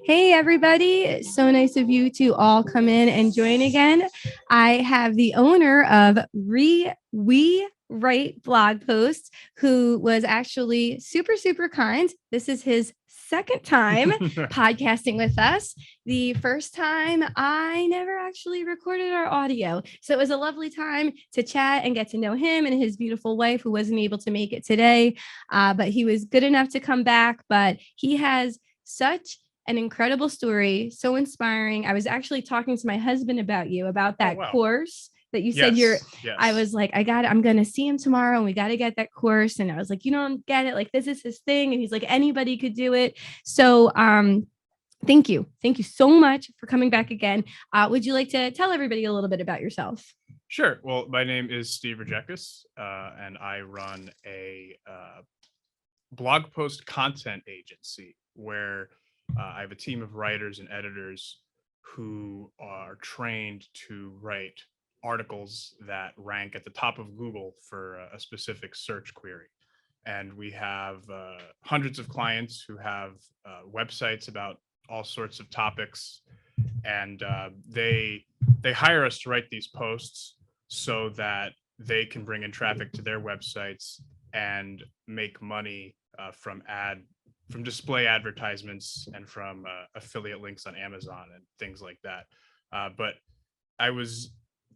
Hey, everybody. So nice of you to all come in and join again. I have the owner of We Write blog posts who was actually super, super kind. This is his second time podcasting with us. The first time I never actually recorded our audio. So it was a lovely time to chat and get to know him and his beautiful wife who wasn't able to make it today. But he was good enough to come back. But he has such an incredible story, so inspiring. I was actually talking to my husband about you, about that course that you said Yes. I was like, I'm going to see him tomorrow and we got to get that course. And I was like, you don't get it. Like, this is his thing. And he's like, anybody could do it. So, thank you. Thank you so much for coming back again. Would you like to tell everybody a little bit about yourself? Sure. Well, my name is Steve Rajeckas, and I run a blog post content agency where I have a team of writers and editors who are trained to write articles that rank at the top of Google for a specific search query. And we have hundreds of clients who have websites about all sorts of topics, and they hire us to write these posts so that they can bring in traffic to their websites and make money from display advertisements and from affiliate links on Amazon and things like that. But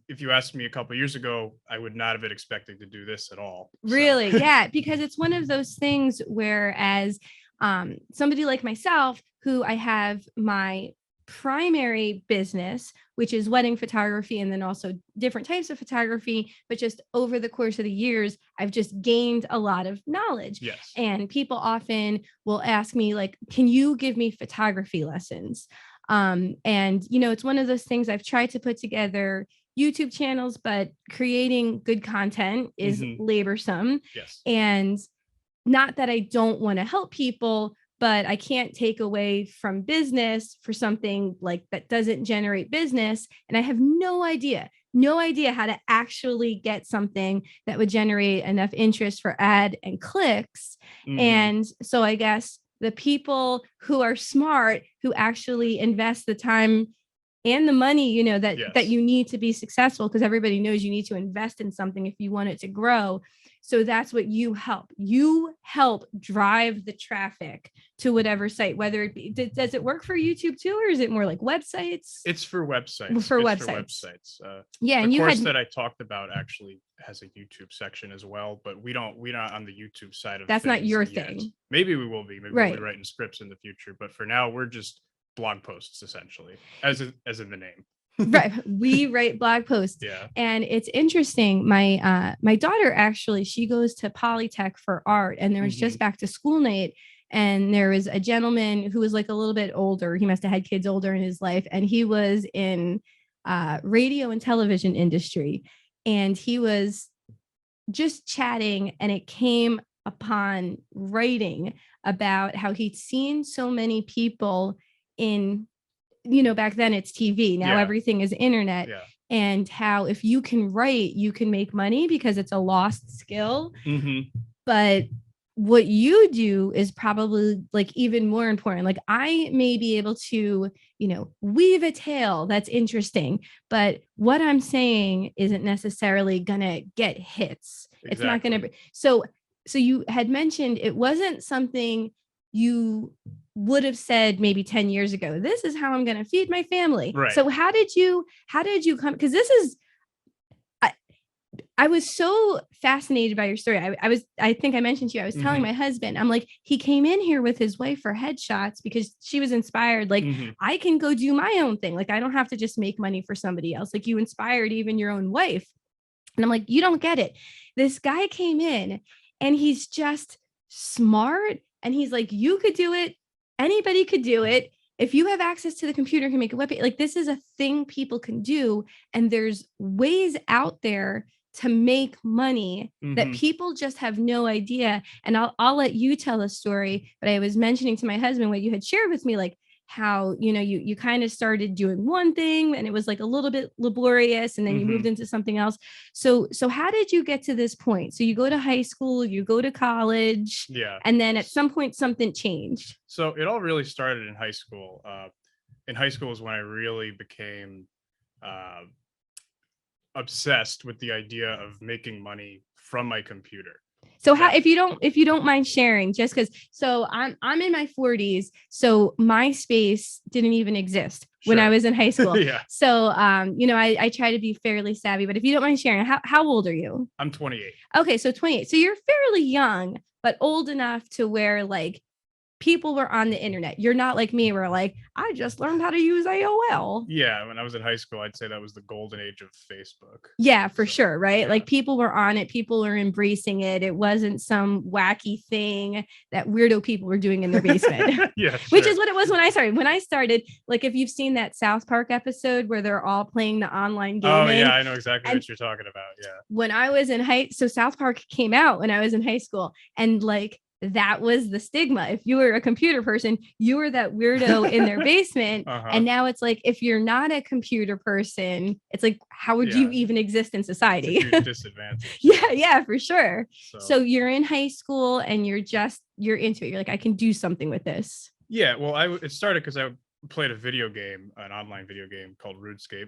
if you asked me a couple of years ago, I would not have been expecting to do this at all. Really? So. Yeah, because it's one of those things where as somebody like myself, who I have my primary business, which is wedding photography, and then also different types of photography, but just over the course of the years, I've just gained a lot of knowledge. Yes. And people often will ask me, like, can you give me photography lessons? And, it's one of those things I've tried to put together YouTube channels, but creating good content is laborsome. Yes. And not that I don't want to help people, but I can't take away from business for something like that doesn't generate business. And I have no idea how to actually get something that would generate enough interest for ad and clicks. And so I guess the people who are smart, who actually invest the time and the money, that you need to be successful, because everybody knows you need to invest in something if you want it to grow. So that's what you help. You help drive the traffic to whatever site, whether it be, does it work for YouTube too, or is it more like websites? It's for websites. For websites. Yeah. The course that I talked about actually has a YouTube section as well, but we're not on the YouTube side of that's not your yet. thing. Maybe we will be. Maybe we'll be writing scripts in the future, but for now we're just blog posts, essentially, as in the name. Right. We write blog posts. Yeah. And it's interesting. My daughter, actually, she goes to Polytech for art, and there was just back to school night. And there was a gentleman who was like a little bit older. He must have had kids older in his life. And he was in radio and television industry. And he was just chatting, and it came upon writing about how he'd seen so many people in, back then it's TV. Now everything is internet. Yeah. And how if you can write, you can make money because it's a lost skill. But what you do is probably like even more important. Like, I may be able to, weave a tale that's interesting, but what I'm saying isn't necessarily gonna get hits. Exactly. It's not gonna be. So you had mentioned it wasn't something you would have said maybe 10 years ago, this is how I'm going to feed my family. Right. So how did you come? Because this is, I was so fascinated by your story. I think I mentioned to you, I was telling my husband, I'm like, he came in here with his wife for headshots because she was inspired. Like, I can go do my own thing. Like, I don't have to just make money for somebody else. Like, you inspired even your own wife. And I'm like, you don't get it. This guy came in and he's just smart. And he's like, you could do it. Anybody could do it. If you have access to the computer, can make a webpage. Like, this is a thing people can do. And there's ways out there to make money that people just have no idea. And I'll let you tell a story. But I was mentioning to my husband what you had shared with me, like how, you kind of started doing one thing and it was like a little bit laborious and then you moved into something else. So how did you get to this point? So you go to high school, you go to college, Yeah. and then at some point something changed. So it all really started in high school. In high school is when I really became uh, obsessed with the idea of making money from my computer. So how, if you don't mind sharing, just because, so I'm in my 40s, so MySpace didn't even exist when I was in high school. Yeah. So I try to be fairly savvy, but if you don't mind sharing, how old are you? I'm 28. Okay, so 28. So you're fairly young, but old enough to where like people were on the internet. You're not like me, where like I just learned how to use AOL. Yeah, when I was in high school, I'd say that was the golden age of Facebook. Yeah, for sure, right? Yeah. Like people were on it, people were embracing it. It wasn't some wacky thing that weirdo people were doing in their basement. Yeah, Which is what it was when I started. When I started, like if you've seen that South Park episode where they're all playing the online gaming. Oh yeah, I know exactly what you're talking about. Yeah. When I was in so South Park came out when I was in high school, and like that was the stigma. If you were a computer person, you were that weirdo in their basement. And now it's like, if you're not a computer person, it's like, how would you even exist in society? It's a huge disadvantage. Yeah, for sure. So you're in high school and you're into it. You're like, I can do something with this. Yeah, well, it started because I played a video game, an online video game called RuneScape.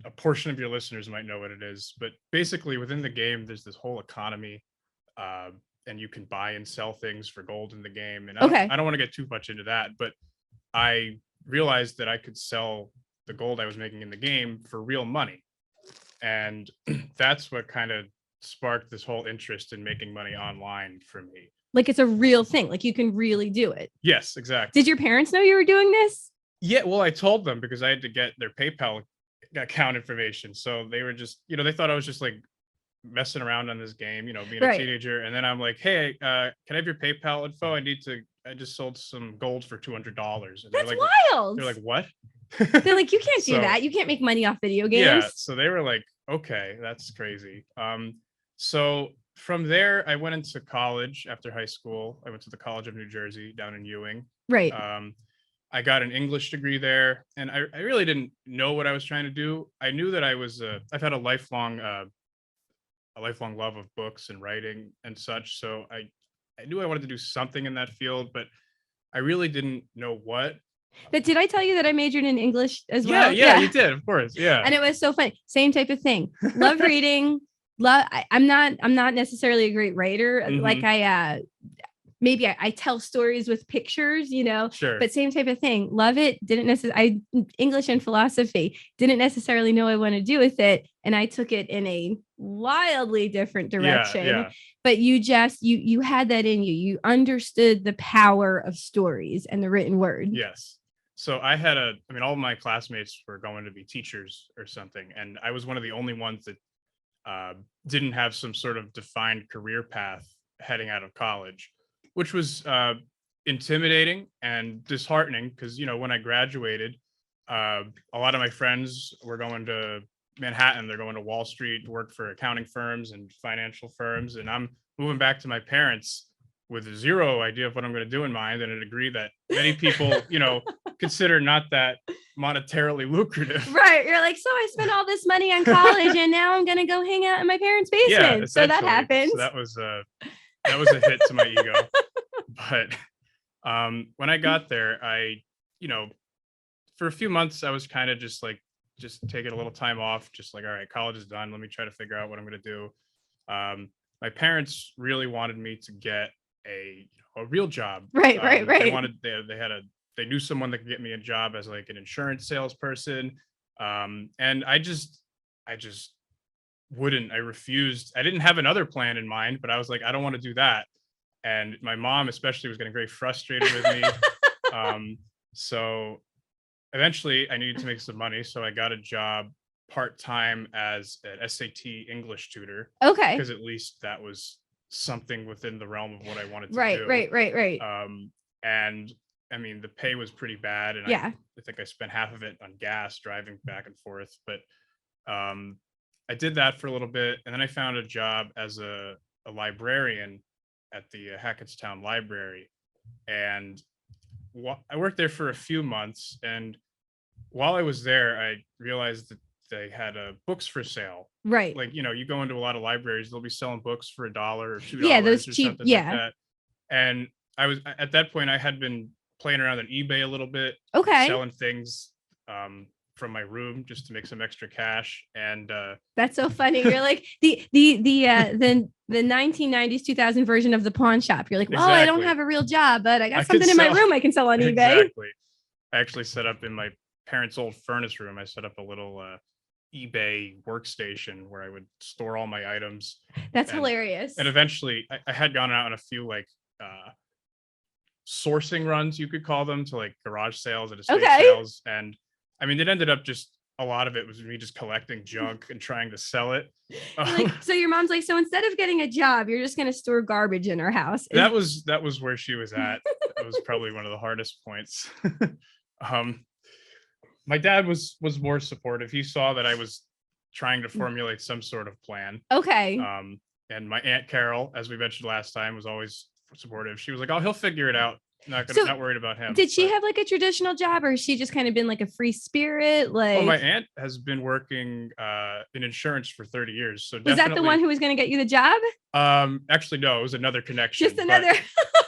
A portion of your listeners might know what it is, but basically within the game, there's this whole economy. And you can buy and sell things for gold in the game. And I don't want to get too much into that, but I realized that I could sell the gold I was making in the game for real money. And that's what kind of sparked this whole interest in making money online for me. Like it's a real thing. Like you can really do it. Yes, exactly. Did your parents know you were doing this? Yeah, well, I told them because I had to get their PayPal account information. So they were just, they thought I was just like messing around on this game, being a teenager. And then I'm like, hey, can I have your PayPal info? I just sold some gold for $200. And that's like, wild. They're like, what? They're like, you can't do that. You can't make money off video games. Yeah. So they were like, okay, that's crazy. So from there, I went into college after high school. I went to the College of New Jersey down in Ewing. Right. I got an English degree there, and I really didn't know what I was trying to do. I knew that I've had a lifelong love of books and writing and such. So I knew I wanted to do something in that field, but I really didn't know what. But did I tell you that I majored in English as well? Yeah, you did, of course. Yeah. And it was so funny. Same type of thing. Love reading. I'm not necessarily a great writer. Like maybe I tell stories with pictures, Sure. But same type of thing. Love it. Didn't necessarily, English and philosophy, didn't necessarily know I want to do with it. And I took it in a wildly different direction. Yeah. But you had that in you. You understood the power of stories and the written word. Yes. So all of my classmates were going to be teachers or something. And I was one of the only ones that didn't have some sort of defined career path heading out of college, which was intimidating and disheartening because, when I graduated, a lot of my friends were going to Manhattan. They're going to Wall Street to work for accounting firms and financial firms. And I'm moving back to my parents with zero idea of what I'm going to do in mind, and a degree that many people, consider not that monetarily lucrative. Right. You're like, so I spent all this money on college and now I'm going to go hang out in my parents' basement. Yeah, so that happens. So that was a hit to my ego. But when I got there, for a few months, I was kind of just taking a little time off, just like, all right, college is done. Let me try to figure out what I'm going to do. My parents really wanted me to get a real job. Right. They knew someone that could get me a job as like an insurance salesperson. And I just wouldn't. I refused. I didn't have another plan in mind, but I was like, I don't want to do that. And my mom especially was getting very frustrated with me. So eventually I needed to make some money. So I got a job part-time as an SAT English tutor. Okay. Because at least that was something within the realm of what I wanted to do. Right. And I mean, the pay was pretty bad. And I think I spent half of it on gas driving back and forth. But I did that for a little bit. And then I found a job as a librarian at the Hackettstown Library. And I worked there for a few months, and while I was there, I realized that they had books for sale. Right. Like, you go into a lot of libraries, they'll be selling books for $1 or Yeah, those $2 or cheap. something like Yeah. that. And I was at that point, I had been playing around on eBay a little bit, Okay. selling things from my room just to make some extra cash. And That's so funny. You're like the 1990s 2000 version of the pawn shop. You're like, well, I don't exactly, have a real job, but I got I could something in my sell room I can sell on eBay. exactly. I actually set up in my parents' old furnace room. I set up a little eBay workstation where I would store all my items. That's and hilarious. and eventually I had gone out on a few like sourcing runs, you could call them, to like garage sales and estate Okay. sales. And I mean, it ended up just a lot of it was me just collecting junk and trying to sell it. Like, so your mom's like, so instead of getting a job, you're just going to store garbage in our house. that was where she was at. It was probably one of the hardest points. um my dad was more supportive. He saw that I was trying to formulate some sort of plan. Okay. And my aunt Carol, as we mentioned last time, was always supportive. She was like, "Oh, he'll figure it out. Not worried about him." Did she But, have like a traditional job, or has she just kind of been like a free spirit? Like, well, my aunt has been working in insurance for 30 years. So was that the one who was going to get you the job? Actually, no, it was another connection. Just another.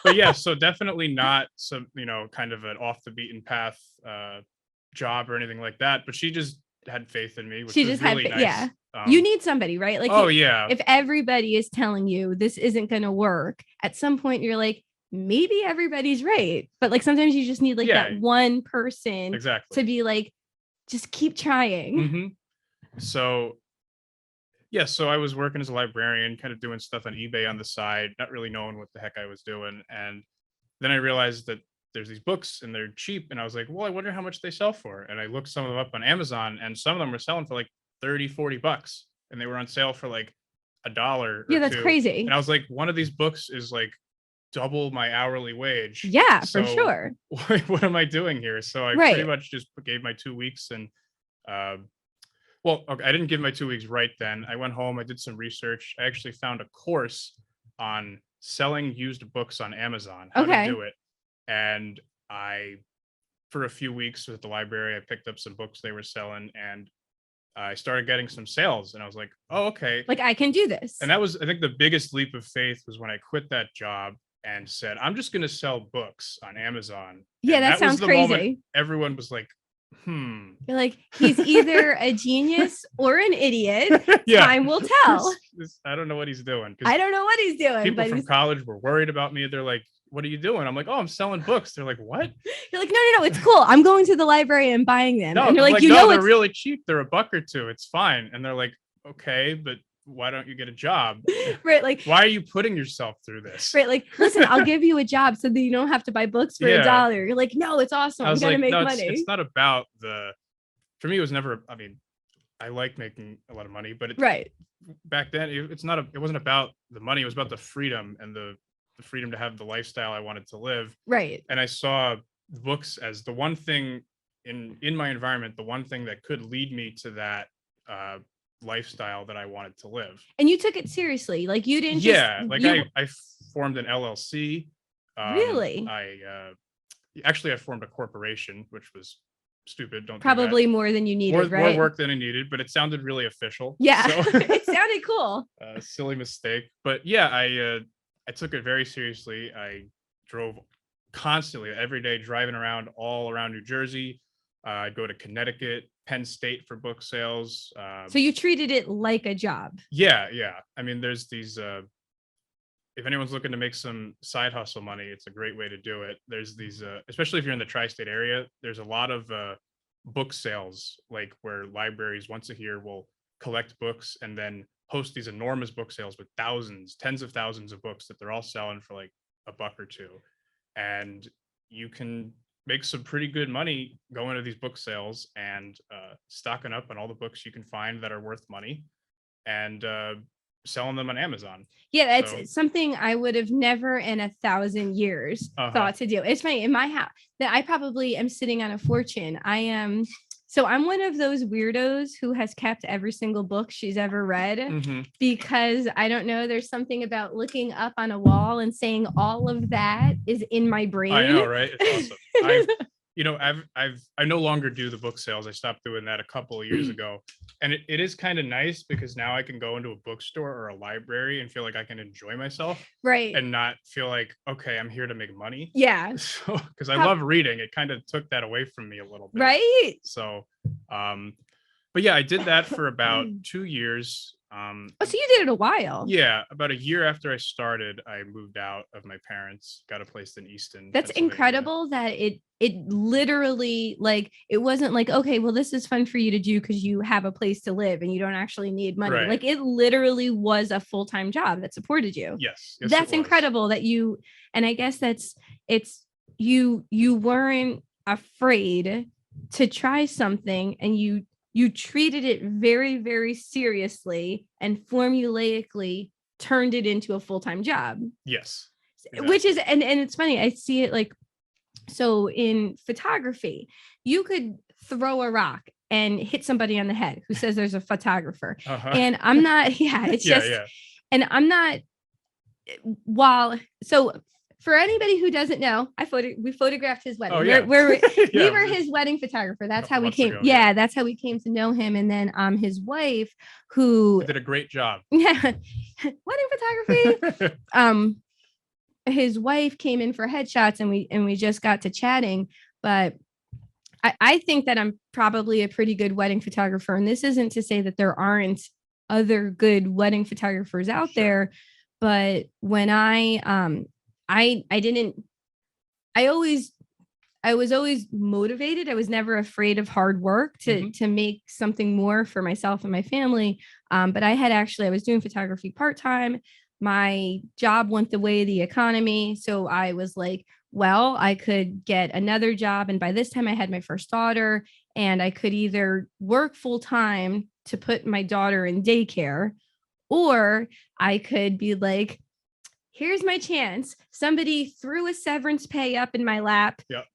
But yeah, so definitely not some, kind of an off the beaten path job or anything like that. But she just had faith in me, which She was just really had, nice. yeah. You need somebody, right? Like, oh yeah, if everybody is telling you this isn't going to work, at some point you're like, maybe everybody's right. But like sometimes you just need like Yeah, that one person exactly to be like, just keep trying. hmm So yeah, so I was working as a librarian, kind of doing stuff on eBay on the side, not really knowing what the heck I was doing. And then I realized that there's these books and they're cheap. And I was like, well, I wonder how much they sell for. And I looked some of them up on Amazon, and some of them were selling for like 30-40 bucks. And they were on sale for like $1 or Yeah, that's two. crazy. And I was like, one of these books is like double my hourly wage. Yeah, So for sure. what am I doing here? So I Right. pretty much just gave my 2 weeks. And well, okay, I didn't give my 2 weeks right then. I went home, I did some research. I actually found a course on selling used books on Amazon, how Okay. to do it. And for a few weeks at the library, I picked up some books they were selling, and I started getting some sales. And I was like, oh, okay. Like, I can do this. And that was, I think, the biggest leap of faith was when I quit that job and said, I'm just going to sell books on Amazon. Yeah, And that sounds was the crazy. moment everyone was like, You're like, he's either a genius or an idiot. Yeah. Time will tell. I don't know what he's doing. I don't know what he's doing. People but from college were worried about me. They're like, what are you doing? I'm like, oh, I'm selling books. They're like, what? You're like, no, it's cool. I'm going to the library and buying them. No, and you're like, no, they're really cheap. They're $1 or $2. It's fine. And they're like, okay, but why don't you get a job? Right. Like, why are you putting yourself through this? Right. Like, listen, I'll give you a job so that you don't have to buy books for $1. You're like, no, it's awesome. I'm going to make money. It's not about for me, it was never, I mean, I like making a lot of money, but right. Back then, it wasn't about the money. It was about the freedom and the freedom to have the lifestyle I wanted to live. Right. And I saw books as the one thing in my environment, the one thing that could lead me to that lifestyle that I wanted to live. And you took it seriously. Like, you didn't I formed an LLC. Really? I formed a corporation, which was stupid. Probably more than you needed, right? More work than I needed, but it sounded really official. Yeah. So. It sounded cool. Silly mistake. But yeah, I took it very seriously. I drove constantly every day, driving around all around New Jersey. I'd go to Connecticut, Penn State for book sales. So you treated it like a job. Yeah. I mean, there's these, if anyone's looking to make some side hustle money, it's a great way to do it. There's these, especially if you're in the tri-state area, there's a lot of book sales, like where libraries once a year will collect books and then host these enormous book sales with thousands, tens of thousands of books that they're all selling for like $1 or $2. And you can make some pretty good money going to these book sales and stocking up on all the books you can find that are worth money and selling them on Amazon. Yeah, that's something I would have never in 1,000 years thought to do. It's funny, in my house that I probably am sitting on a fortune. I am So I'm one of those weirdos who has kept every single book she's ever read because I don't know, there's something about looking up on a wall and saying all of that is in my brain. I know, right? It's awesome. I no longer do the book sales. I stopped doing that a couple of years ago. And it is kind of nice because now I can go into a bookstore or a library and feel like I can enjoy myself. Right. And not feel like, okay, I'm here to make money. Yeah. So, because I love reading, it kind of took that away from me a little bit. Right. So, but yeah, I did that for about 2 years. Oh, so you did it a while. Yeah, about a year after I started, I moved out of my parents, got a place in Easton. That's incredible that it literally, like, it wasn't like, okay, well, this is fun for you to do because you have a place to live and you don't actually need money. Right. Like, it literally was a full-time job that supported you. Yes, that's incredible that you, and I guess you weren't afraid to try something, and you treated it very, very seriously and formulaically turned it into a full-time job. Yes. Exactly. Which is, and it's funny, I see it like, so in photography, you could throw a rock and hit somebody on the head who says there's a photographer. And I'm not, it's just, and I'm not, so for anybody who doesn't know, we photographed his wedding. We were his wedding photographer. That's how we came. That's how we came to know him. And then his wife, who did a great job. Yeah, wedding photography. His wife came in for headshots, and we just got to chatting. But I think that I'm probably a pretty good wedding photographer. And this isn't to say that there aren't other good wedding photographers out there, but when I was always motivated. I was never afraid of hard work to make something more for myself and my family. But I was doing photography part-time. My job went the way of the economy. So I was like, well, I could get another job. And by this time I had my first daughter, and I could either work full-time to put my daughter in daycare, or I could be like, here's my chance. Somebody threw a severance pay up in my lap. Yep.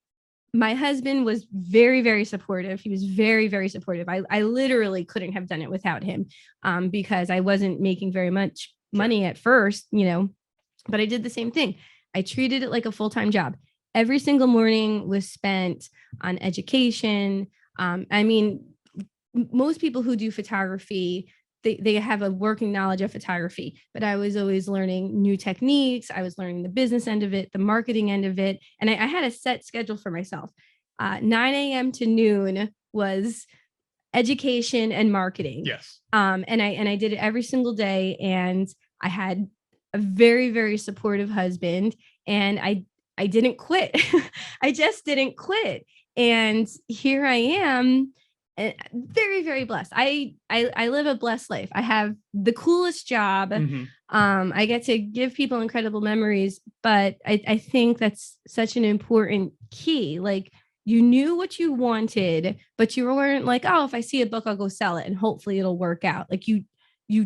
My husband was very, very supportive. He was very, very supportive. I literally couldn't have done it without him, because I wasn't making very much money at first, but I did the same thing. I treated it like a full-time job. Every single morning was spent on education. Most people who do photography, they have a working knowledge of photography, but I was always learning new techniques. I was learning the business end of it, the marketing end of it. And I had a set schedule for myself. 9 a.m. to noon was education and marketing. Yes. And I did it every single day. And I had a very, very supportive husband, and I didn't quit. I just didn't quit. And here I am, very, very blessed. I live a blessed life. I have the coolest job. I get to give people incredible memories, but I think that's such an important key. Like, you knew what you wanted, but you weren't like, oh, if I see a book, I'll go sell it and hopefully it'll work out. Like, you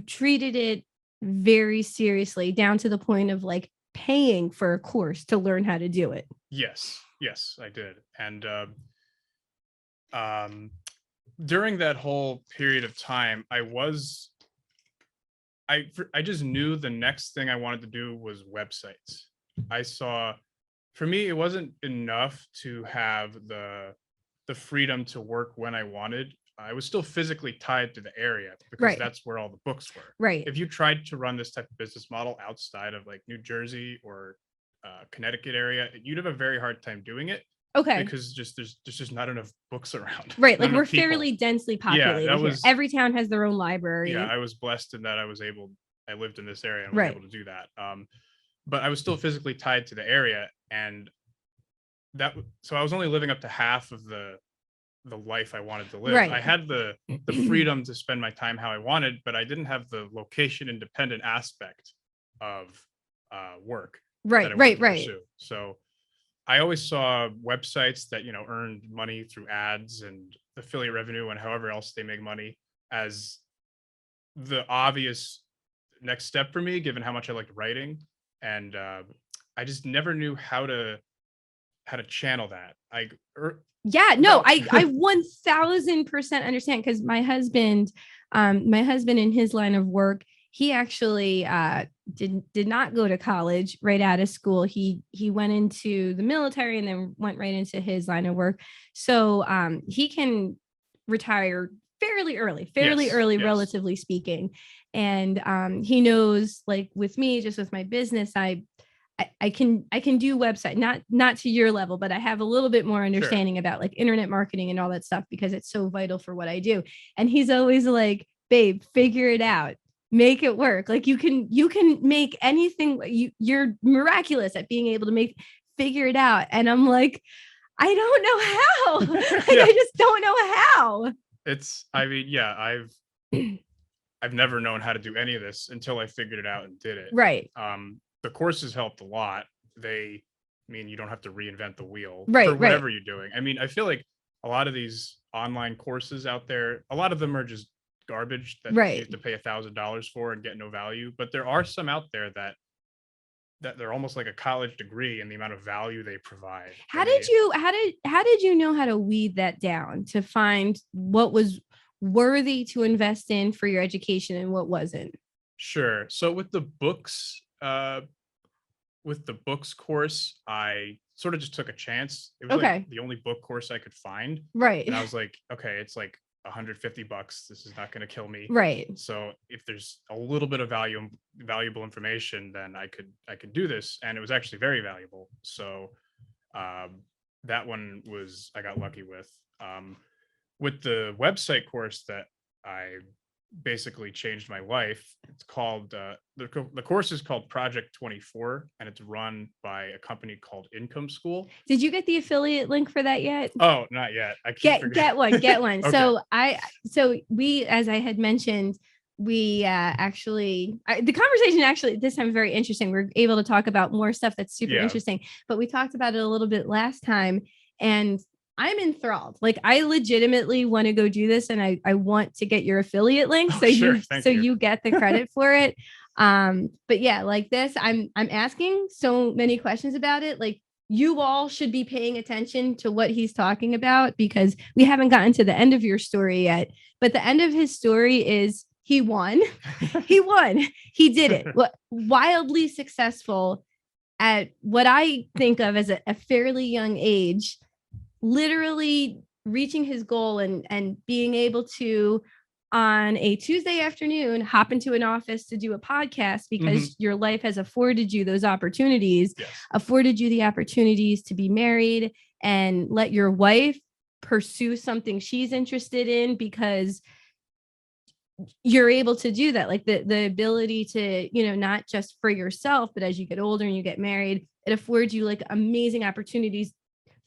treated it very seriously, down to the point of like paying for a course to learn how to do it. Yes, I did. And during that whole period of time, I just knew the next thing I wanted to do was websites. I saw, for me, it wasn't enough to have the freedom to work when I wanted. I was still physically tied to the area because that's where all the books were. Right. If you tried to run this type of business model outside of like New Jersey or Connecticut area, you'd have a very hard time doing it. Okay. Because there's just not enough books around. Right. Like, we're fairly densely populated. Yeah, every town has their own library. Yeah, I was blessed in that I lived in this area and was able to do that. But I was still physically tied to the area, and so I was only living up to half of the life I wanted to live. Right. I had the freedom to spend my time how I wanted, but I didn't have the location independent aspect of work. Right. So I always saw websites that, earned money through ads and affiliate revenue and however else they make money as the obvious next step for me, given how much I liked writing. And I just never knew how to how to channel that. Yeah, no, I 1000% understand, because my husband in his line of work, he actually did not go to college right out of school. He went into the military and then went right into his line of work. So he can retire fairly early, Yes. relatively speaking. And he knows, like with me, just with my business, I can do website, not to your level, but I have a little bit more understanding about like internet marketing and all that stuff, because it's so vital for what I do. And he's always like, babe, figure it out, make it work. Like you can make anything. You're miraculous at being able to figure it out. And I'm like, I don't know how. Like, Yeah. I just don't know how. I mean, yeah, I've never known how to do any of this until I figured it out and did it. Right. The courses helped a lot. I mean, you don't have to reinvent the wheel Right, for whatever you're doing. I mean, I feel like a lot of these online courses out there, a lot of them are just garbage that you have to pay $1,000 for and get no value. But there are some out there that they're almost like a college degree in the amount of value they provide. How did you know how to weed that down to find what was worthy to invest in for your education and what wasn't? Sure. So with the books course, I sort of just took a chance. It was like the only book course I could find. Right. And I was like, okay, it's like $150. This is not going to kill me. Right. So if there's a little bit of valuable information, then I could do this. And it was actually very valuable. So that one I got lucky with. With the website course that I basically changed my life. It's called the course is called Project 24, and it's run by a company called Income School. Did you get the affiliate link for that yet? Oh, not yet. I get one. Okay. So we, as I had mentioned, we the conversation actually this time is very interesting. We're able to talk about more stuff that's super interesting, but we talked about it a little bit last time, and I'm enthralled. Like, I legitimately want to go do this, and I want to get your affiliate link you get the credit for it. But yeah, like this, I'm asking so many questions about it. Like, you all should be paying attention to what he's talking about, because we haven't gotten to the end of your story yet. But the end of his story is he won. He won. He did it. Wildly successful at what I think of as a fairly young age, literally reaching his goal and being able to, on a Tuesday afternoon, hop into an office to do a podcast because your life has afforded you those opportunities, afforded you the opportunities to be married and let your wife pursue something she's interested in, because you're able to do that. Like the ability to, not just for yourself, but as you get older and you get married, it affords you like amazing opportunities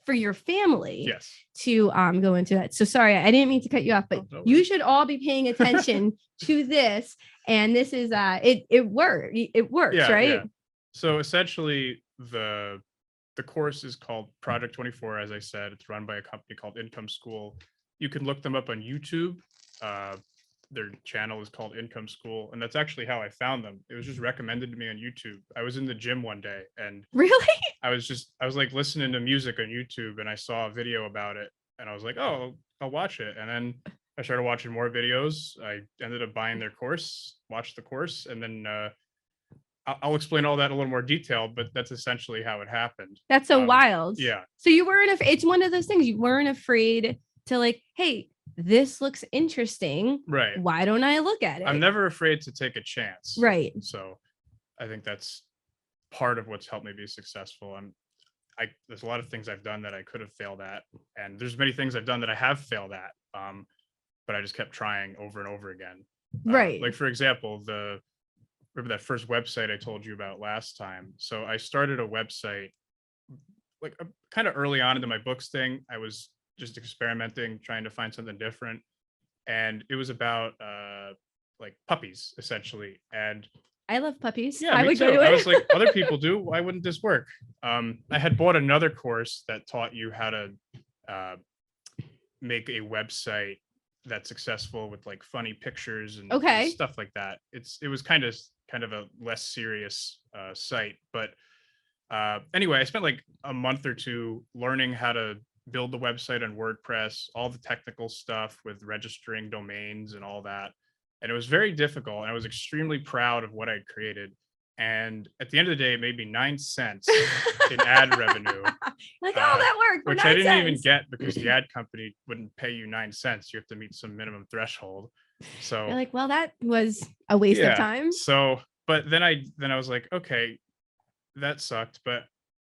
for your family to go into that. So sorry, I didn't mean to cut you off, but you should all be paying attention to this. And this is it works. It works, right? Yeah. So essentially the course is called Project 24. As I said, it's run by a company called Income School. You can look them up on YouTube. Their channel is called Income School, and that's actually how I found them. It was just recommended to me on YouTube. I was in the gym one day, and really, I was like listening to music on YouTube, and I saw a video about it, and I was like, oh, I'll watch it. And then I started watching more videos. I ended up buying their course, watched the course, and then I'll explain all that in a little more detail, but that's essentially how it happened. That's so wild. Yeah. So you weren't it's one of those things, you weren't afraid to, like, hey, this looks interesting. Right. Why don't I look at it? I'm never afraid to take a chance. Right. So I think that's part of what's helped me be successful. There's a lot of things I've done that I could have failed at, and there's many things I've done that I have failed at. But I just kept trying over and over again. Right. Like, for example, remember that first website I told you about last time? So I started a website like kind of early on into my books thing. I was just experimenting, trying to find something different. And it was about like puppies, essentially. And I love puppies. Yeah, me too. I was like, other people do. Why wouldn't this work? I had bought another course that taught you how to make a website that's successful with like funny pictures and stuff like that. It was kind of a less serious site, but Anyway, I spent like a month or two learning how to build the website on WordPress, all the technical stuff with registering domains and all that. And it was very difficult. And I was extremely proud of what I'd created. And at the end of the day, it made me 9 cents in ad revenue. Like, oh, that worked. Which I didn't even get because the ad company wouldn't pay you 9 cents. You have to meet some minimum threshold. So you're like, well, that was a waste of time. So, but then I was like, okay, that sucked, but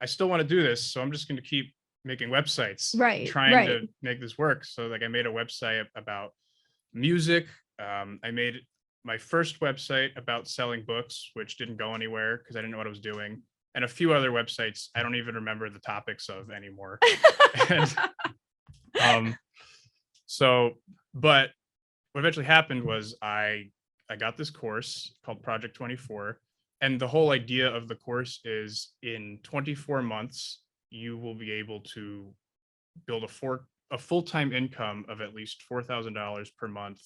I still want to do this. So I'm just going to keep making websites, trying to make this work. So like I made a website about music. I made my first website about selling books, which didn't go anywhere because I didn't know what I was doing. And a few other websites I don't even remember the topics of anymore. And, but what eventually happened was I got this course called Project 24. And the whole idea of the course is in 24 months, you will be able to build a full-time income of at least $4,000 per month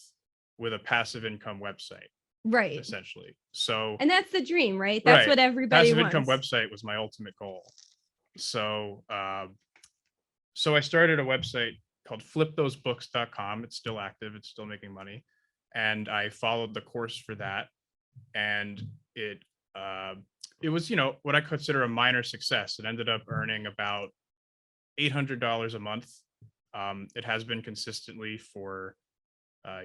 with a passive income website. Right. Essentially. So, and that's the dream, right? That's what everybody passive wants. income website was my ultimate goal. So, so I started a website called flipthosebooks.com. It's still active. It's still making money. And I followed the course for that. And it was, what I consider a minor success. It ended up earning about $800 a month. It has been consistently for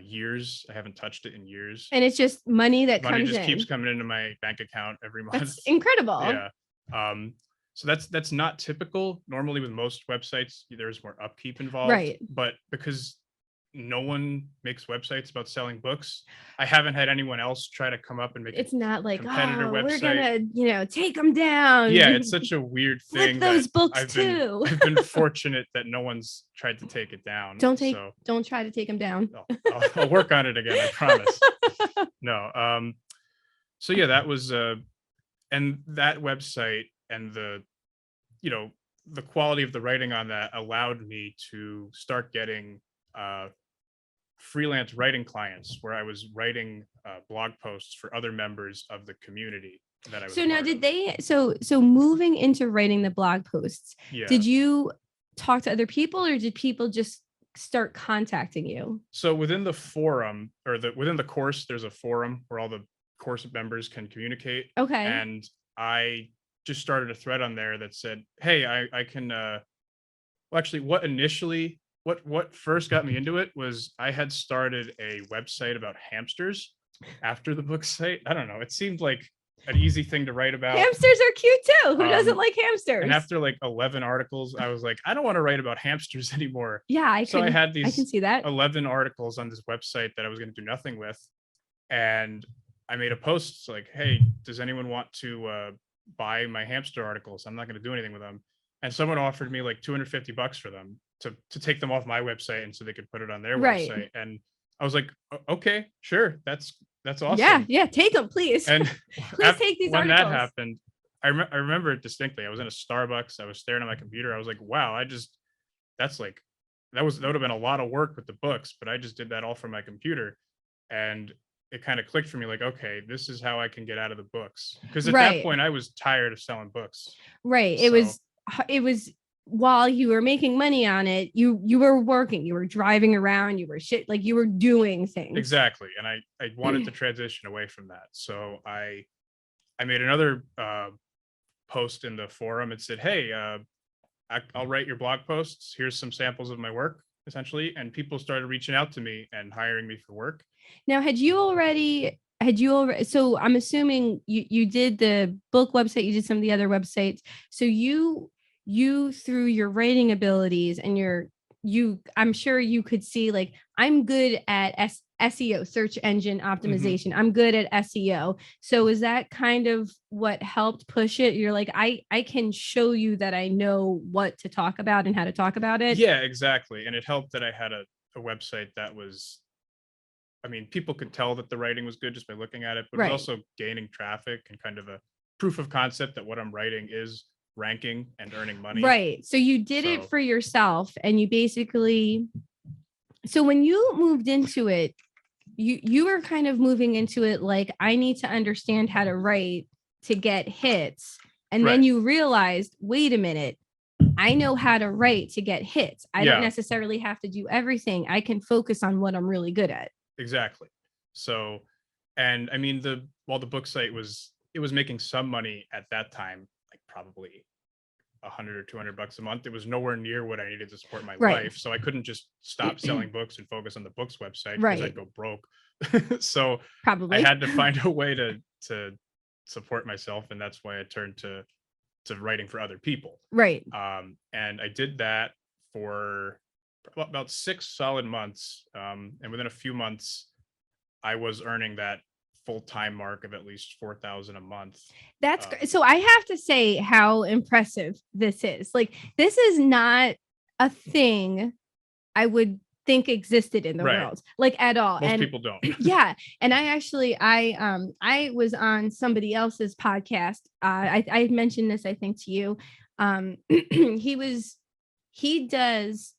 years. I haven't touched it in years. And it's just money that keeps coming into my bank account every month. That's incredible. Yeah. So that's not typical. Normally with most websites, there's more upkeep involved. Right. But because no one makes websites about selling books, I haven't had anyone else try to come up and make it's not like, competitor website. We're gonna, take them down. Yeah, it's such a weird thing. Flip those books I've been fortunate that no one's tried to take it down. Don't try to take them down. I'll work on it again, I promise. No. So yeah, that was and that website and the quality of the writing on that allowed me to start getting freelance writing clients where I was writing blog posts for other members of the community that I was. So now so moving into writing the blog posts, did you talk to other people or did people just start contacting you? So within the forum or within the course, there's a forum where all the course members can communicate. Okay. And I just started a thread on there that said, hey, I can, actually what first got me into it was I had started a website about hamsters after the book site. I don't know. It seemed like an easy thing to write about. Hamsters are cute too. Who doesn't like hamsters? And after like 11 articles, I was like, I don't want to write about hamsters anymore. Yeah, I had these I can see that. 11 articles on this website that I was going to do nothing with. And I made a post like, hey, does anyone want to buy my hamster articles? I'm not going to do anything with them. And someone offered me like $250 for them to take them off my website and so they could put it on their website. And I was like, okay, sure. That's awesome. Yeah. Take them, please. And please take these when articles. That happened, I remember it distinctly. I was in a Starbucks. I was staring at my computer. I was like, wow, that would have been a lot of work with the books, but I just did that all from my computer. And it kind of clicked for me like, okay, this is how I can get out of the books. Because at that point I was tired of selling books. Right. It was while you were making money on it, you were working, you were driving around, you were you were doing things. Exactly. And I wanted to transition away from that. So I made another post in the forum. It said, hey, I'll write your blog posts. Here's some samples of my work, essentially. And people started reaching out to me and hiring me for work. Now, had you already, so I'm assuming you did the book website, you did some of the other websites. So you through your writing abilities and I'm sure you could see like, I'm good at SEO, search engine optimization. I'm good at SEO. So is that kind of what helped push it? You're like, I can show you that I know what to talk about and how to talk about it. Yeah, exactly. And it helped that I had a website that was, people could tell that the writing was good just by looking at it, but it was also gaining traffic and kind of a proof of concept that what I'm writing is ranking and earning money. Right. So you did it for yourself and you basically, so when you moved into it, you were kind of moving into it like, I need to understand how to write to get hits. And Right. then you realized, wait a minute, I know how to write to get hits. I don't necessarily have to do everything. I can focus on what I'm really good at. Exactly. So, and I mean, while the book site it was making some money at that time, like probably 100 or 200 bucks a month. It was nowhere near what I needed to support my Right. life. So I couldn't just stop selling books and focus on the books website because Right. I'd go broke. So I Probably. had to find a way to support myself, and that's why I turned to writing for other people. Right. And I did that for about 6 solid months. And within a few months, I was earning that full-time mark of at least 4,000 a month. That's so I have to say how impressive this is. Like, this is not a thing I would think existed in the Right. world, like, at all. Most and people don't. Yeah. And I was on somebody else's podcast. I had mentioned this, I think, to you. He does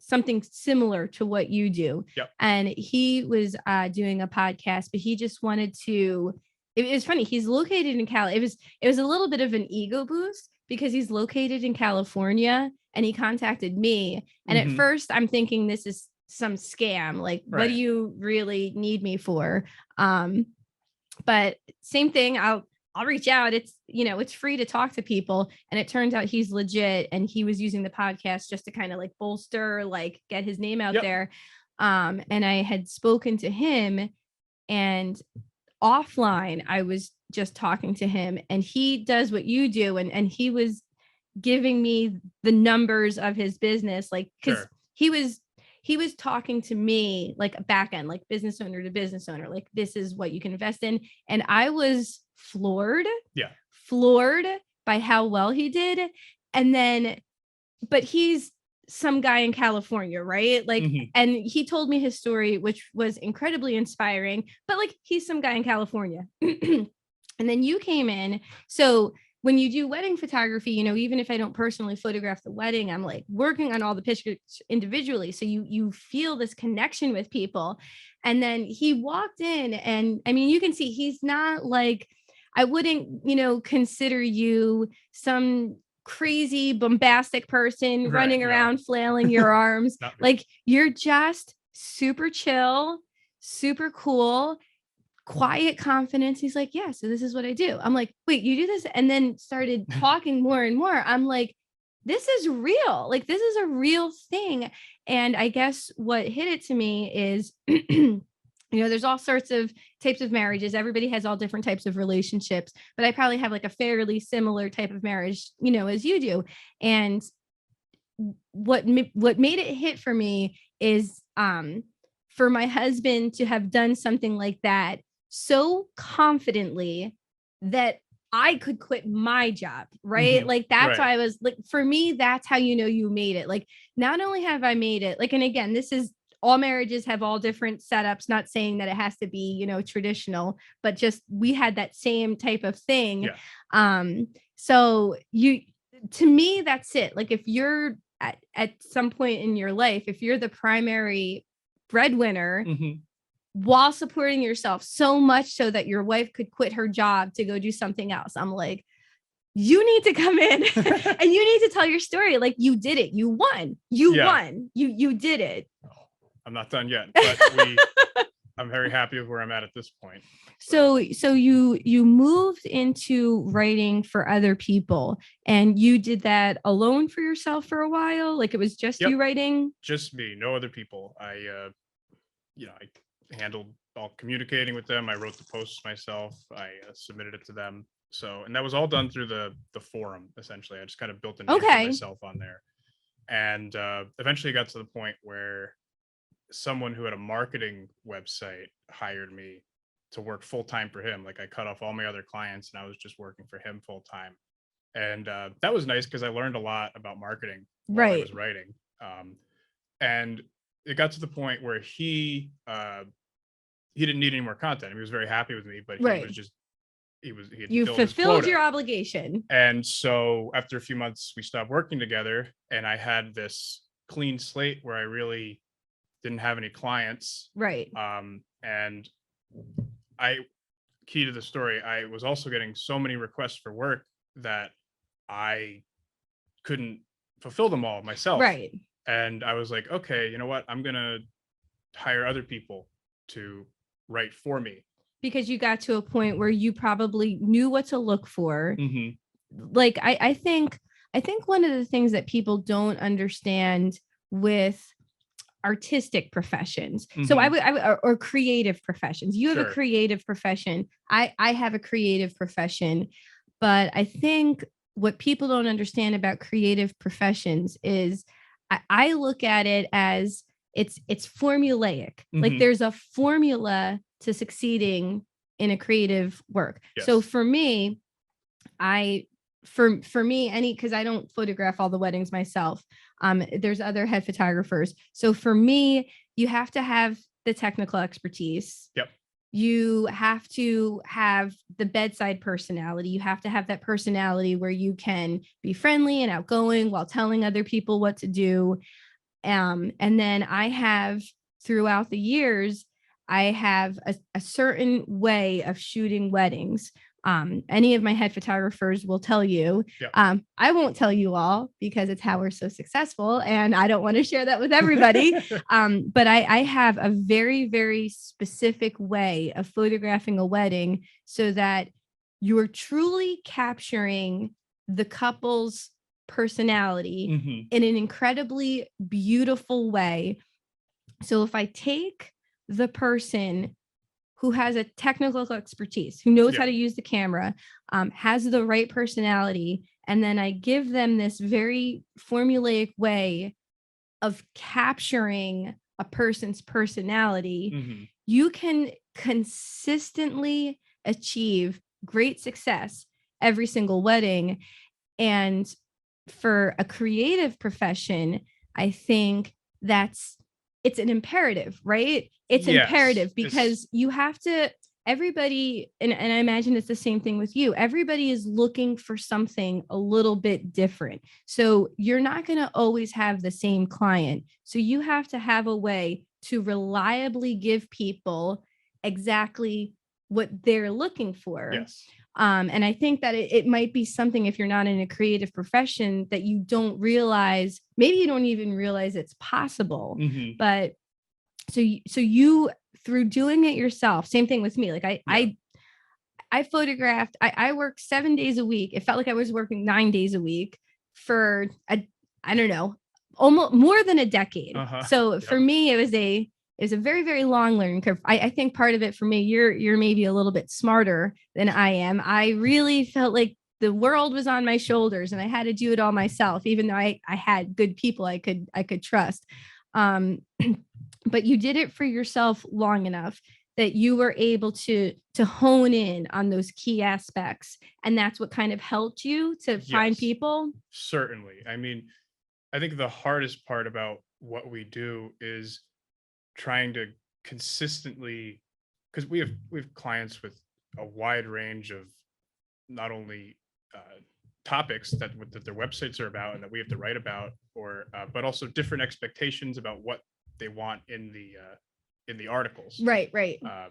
something similar to what you do. Yep. And he was doing a podcast, but he just wanted to, it was funny. He's located in Cali. It was a little bit of an ego boost because he's located in California, and he contacted me. And at first I'm thinking this is some scam. Like, what do you really need me for? But same thing. I'll reach out. It's, it's free to talk to people. And it turns out he's legit. And he was using the podcast just to kind of like bolster, like, get his name out there. And I had spoken to him, and offline, I was just talking to him, and he does what you do. And he was giving me the numbers of his business, like, because he was talking to me like a back end, like business owner to business owner, like, this is what you can invest in. And I was floored by how well he did. And then, but he's some guy in California, right? Like, and he told me his story, which was incredibly inspiring, but like, he's some guy in California. And then you came in. So when you do wedding photography, even if I don't personally photograph the wedding, I'm like working on all the pictures individually. So you feel this connection with people. And then he walked in, and I mean, you can see he's not like, I wouldn't, consider you some crazy bombastic person running around flailing your arms. Like, you're just super chill, super cool, quiet confidence. He's like, yeah, so this is what I do. I'm like, wait, you do this? And then started talking more and more. I'm like, this is real. Like, this is a real thing. And I guess what hit it to me is, there's all sorts of types of marriages. Everybody has all different types of relationships, but I probably have like a fairly similar type of marriage, as you do. And what made it hit for me is, for my husband to have done something like that so confidently that I could quit my job, right? Like, that's why I was like, for me, that's how you made it. Like, not only have I made it, like, and again, this is, all marriages have all different setups, not saying that it has to be, traditional, but just, we had that same type of thing. So to me, that's it. Like, if you're at some point in your life, if you're the primary breadwinner, while supporting yourself so much so that your wife could quit her job to go do something else, I'm like, you need to come in and you need to tell your story. Like, you did it. You won. Won. You did it. I'm not done yet, but I'm very happy with where I'm at this point. So you moved into writing for other people, and you did that alone for yourself for a while. Like, it was just you writing? Just me, no other people. I handled all communicating with them. I wrote the posts myself. I submitted it to them. So, and that was all done through the forum. Essentially, I just kind of built a name for myself on there, and eventually got to the point where someone who had a marketing website hired me to work full time for him. Like, I cut off all my other clients and I was just working for him full time. And that was nice because I learned a lot about marketing while I was writing. And it got to the point where he didn't need any more content. He was very happy with me, but he was just, you fulfilled your obligation. And so after a few months, we stopped working together, and I had this clean slate where I really didn't have any clients. And key to the story, I was also getting so many requests for work that I couldn't fulfill them all myself. Right. And I was like, okay, you know what? I'm going to hire other people to write for me. Because you got to a point where you probably knew what to look for. Mhm. Like I think one of the things that people don't understand with artistic professions. So Mhm. I would or creative professions. You have a Sure. creative profession. I have a creative profession, but I think what people don't understand about creative professions is I look at it as it's formulaic. Like Mhm. there's a formula to succeeding in a creative work. So Yes. for me, I for me any because I don't photograph all the weddings myself. There's other head photographers. So for me, you have to have the technical expertise. Yep. You have to have the bedside personality. You have to have that personality where you can be friendly and outgoing while telling other people what to do. And then I have throughout the years, I have a certain way of shooting weddings. Any of my head photographers will tell you. Yep. I won't tell you all because it's how we're so successful, and I don't want to share that with everybody. But I have a very, very specific way of photographing a wedding so that you're truly capturing the couple's personality Mhm. in an incredibly beautiful way. So if I take the person who has a technical expertise, who knows how to Yeah. use the camera, has the right personality, and then I give them this very formulaic way of capturing a person's personality, Mhm. you can consistently achieve great success every single wedding. And for a creative profession, I think it's an imperative, right? It's Yes. imperative because you have to, everybody, and I imagine it's the same thing with you. Everybody is looking for something a little bit different. So you're not going to always have the same client. So you have to have a way to reliably give people exactly what they're looking for. Yes. And I think that it might be something, if you're not in a creative profession, that you don't realize, maybe you don't even realize it's possible. Mhm. But so you through doing it yourself, same thing with me. Like Yeah. I photographed, I worked 7 days a week. It felt like I was working 9 days a week for I don't know, almost more than a decade. Uh-huh. So for Yep. me, it was a very, very long learning curve. I think part of it for me, you're maybe a little bit smarter than I am. I really felt like the world was on my shoulders and I had to do it all myself, even though I had good people I could trust. Um, but you did it for yourself long enough that you were able to hone in on those key aspects, and that's what kind of helped you to find Yes. people. Certainly. I mean, I think the hardest part about what we do is trying to consistently, because we have clients with a wide range of not only topics that their websites are about and that we have to write about, or but also different expectations about what they want in the articles. Right. Uh,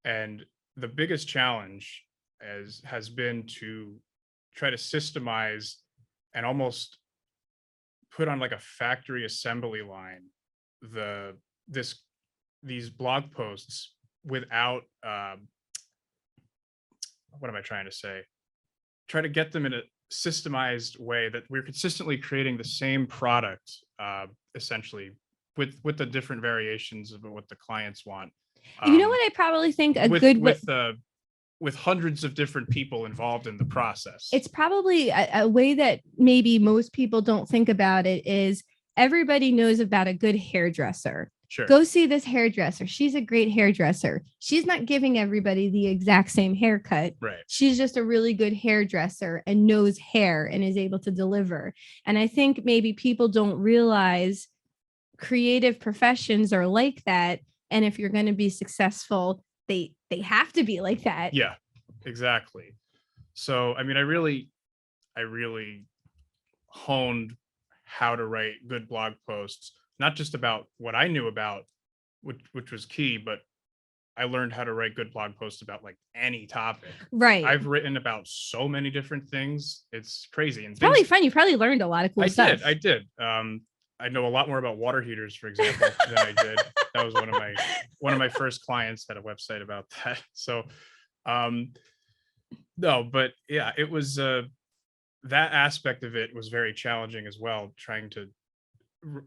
and the biggest challenge has been to try to systemize and almost put on like a factory assembly line the this these blog posts without what am I trying to say? Try to get them in a systemized way that we're consistently creating the same product, essentially with the different variations of what the clients want. You know Um, what I probably think a with good with hundreds of different people involved in the process. it's probably a way that maybe most people don't think about it is everybody knows about a good hairdresser. Sure. Go see this hairdresser. She's a great hairdresser. She's not giving everybody the exact same haircut. Right. She's just a really good hairdresser and knows hair and is able to deliver. And I think maybe people don't realize creative professions are like that. And if you're going to be successful, they have to be like that. Yeah, exactly. So, I mean, I really honed how to write good blog posts, not just about what I knew about, which was key, but I learned how to write good blog posts about like any topic. Right. I've written about so many different things. It's crazy. And It's things probably fun. You probably learned a lot of cool stuff. I did. I know a lot more about water heaters, for example, than I did. That was one of my first clients had a website about that. So no, but yeah, it was that aspect of it was very challenging as well,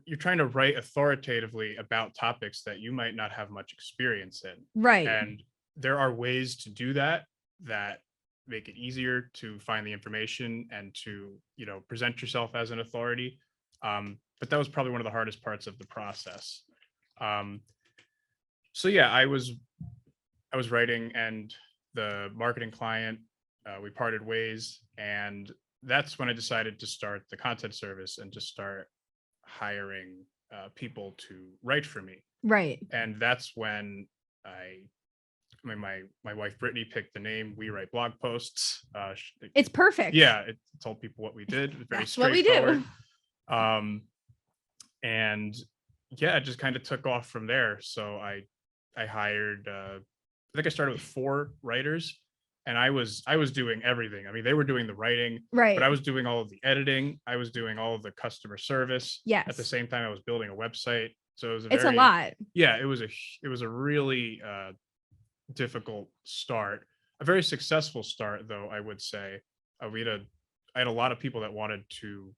you're trying to write authoritatively about topics that you might not have much experience in. Right. And there are ways to do that that make it easier to find the information and to, present yourself as an authority. But that was probably one of the hardest parts of the process. So yeah, I was writing, and the marketing client, we parted ways, and that's when I decided to start the content service and to start hiring people to write for me. Right. And that's when my wife Brittany picked the name We Write Blog Posts. It's perfect. Yeah, it told people what we did. It was very That's what we straightforward. do. And yeah, it just kind of took off from there. So I hired. I think I started with 4 writers, and I was doing everything. I mean, they were doing the writing, Right. but I was doing all of the editing. I was doing all of the customer service. Yes. At the same time, I was building a website. So it was It's a lot. Yeah, it was a really difficult start. A very successful start, though, I would say. I had a lot of people that wanted to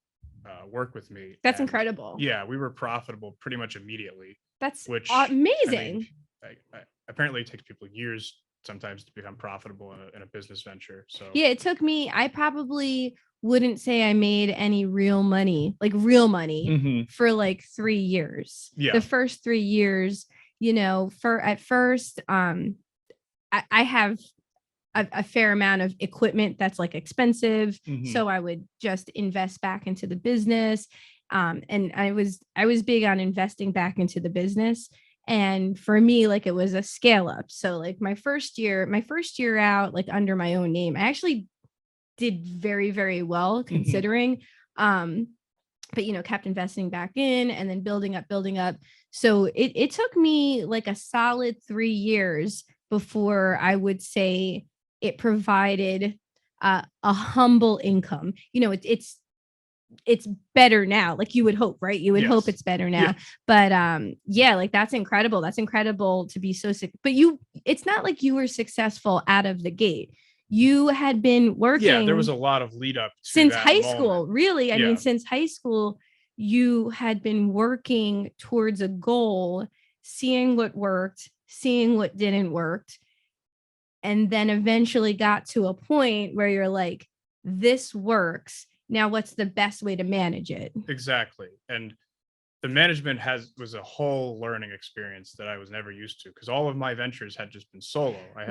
work with me. That's and incredible. yeah, we were profitable pretty much immediately. That's I amazing. mean, apparently it takes people years sometimes to become profitable in a business venture. So yeah, it took me, I probably wouldn't say I made any real money, like real money, for like 3 years. Yeah. The first 3 years, at first, I have a fair amount of equipment that's like expensive. So I would just invest back into the business. And I was big on investing back into the business. And for me, like it was a scale up. So like my first year out, like under my own name, I actually did very, very well considering, but kept investing back in and then building up. So it took me like a solid 3 years before I would say it provided a humble income. It's better now. Like you would hope, right? You would hope it's better now. Yeah. But yeah, like that's incredible. That's incredible to be so sick. But it's not like you were successful out of the gate. You had been working. Yeah, there was a lot of lead up to since that high moment. school, really. I mean, since high school, you had been working towards a goal, seeing what worked, seeing what didn't work, and then eventually got to a point where you're like, this works. Now, what's the best way to manage it? Exactly. And the management was a whole learning experience that I was never used to, because all of my ventures had just been solo. I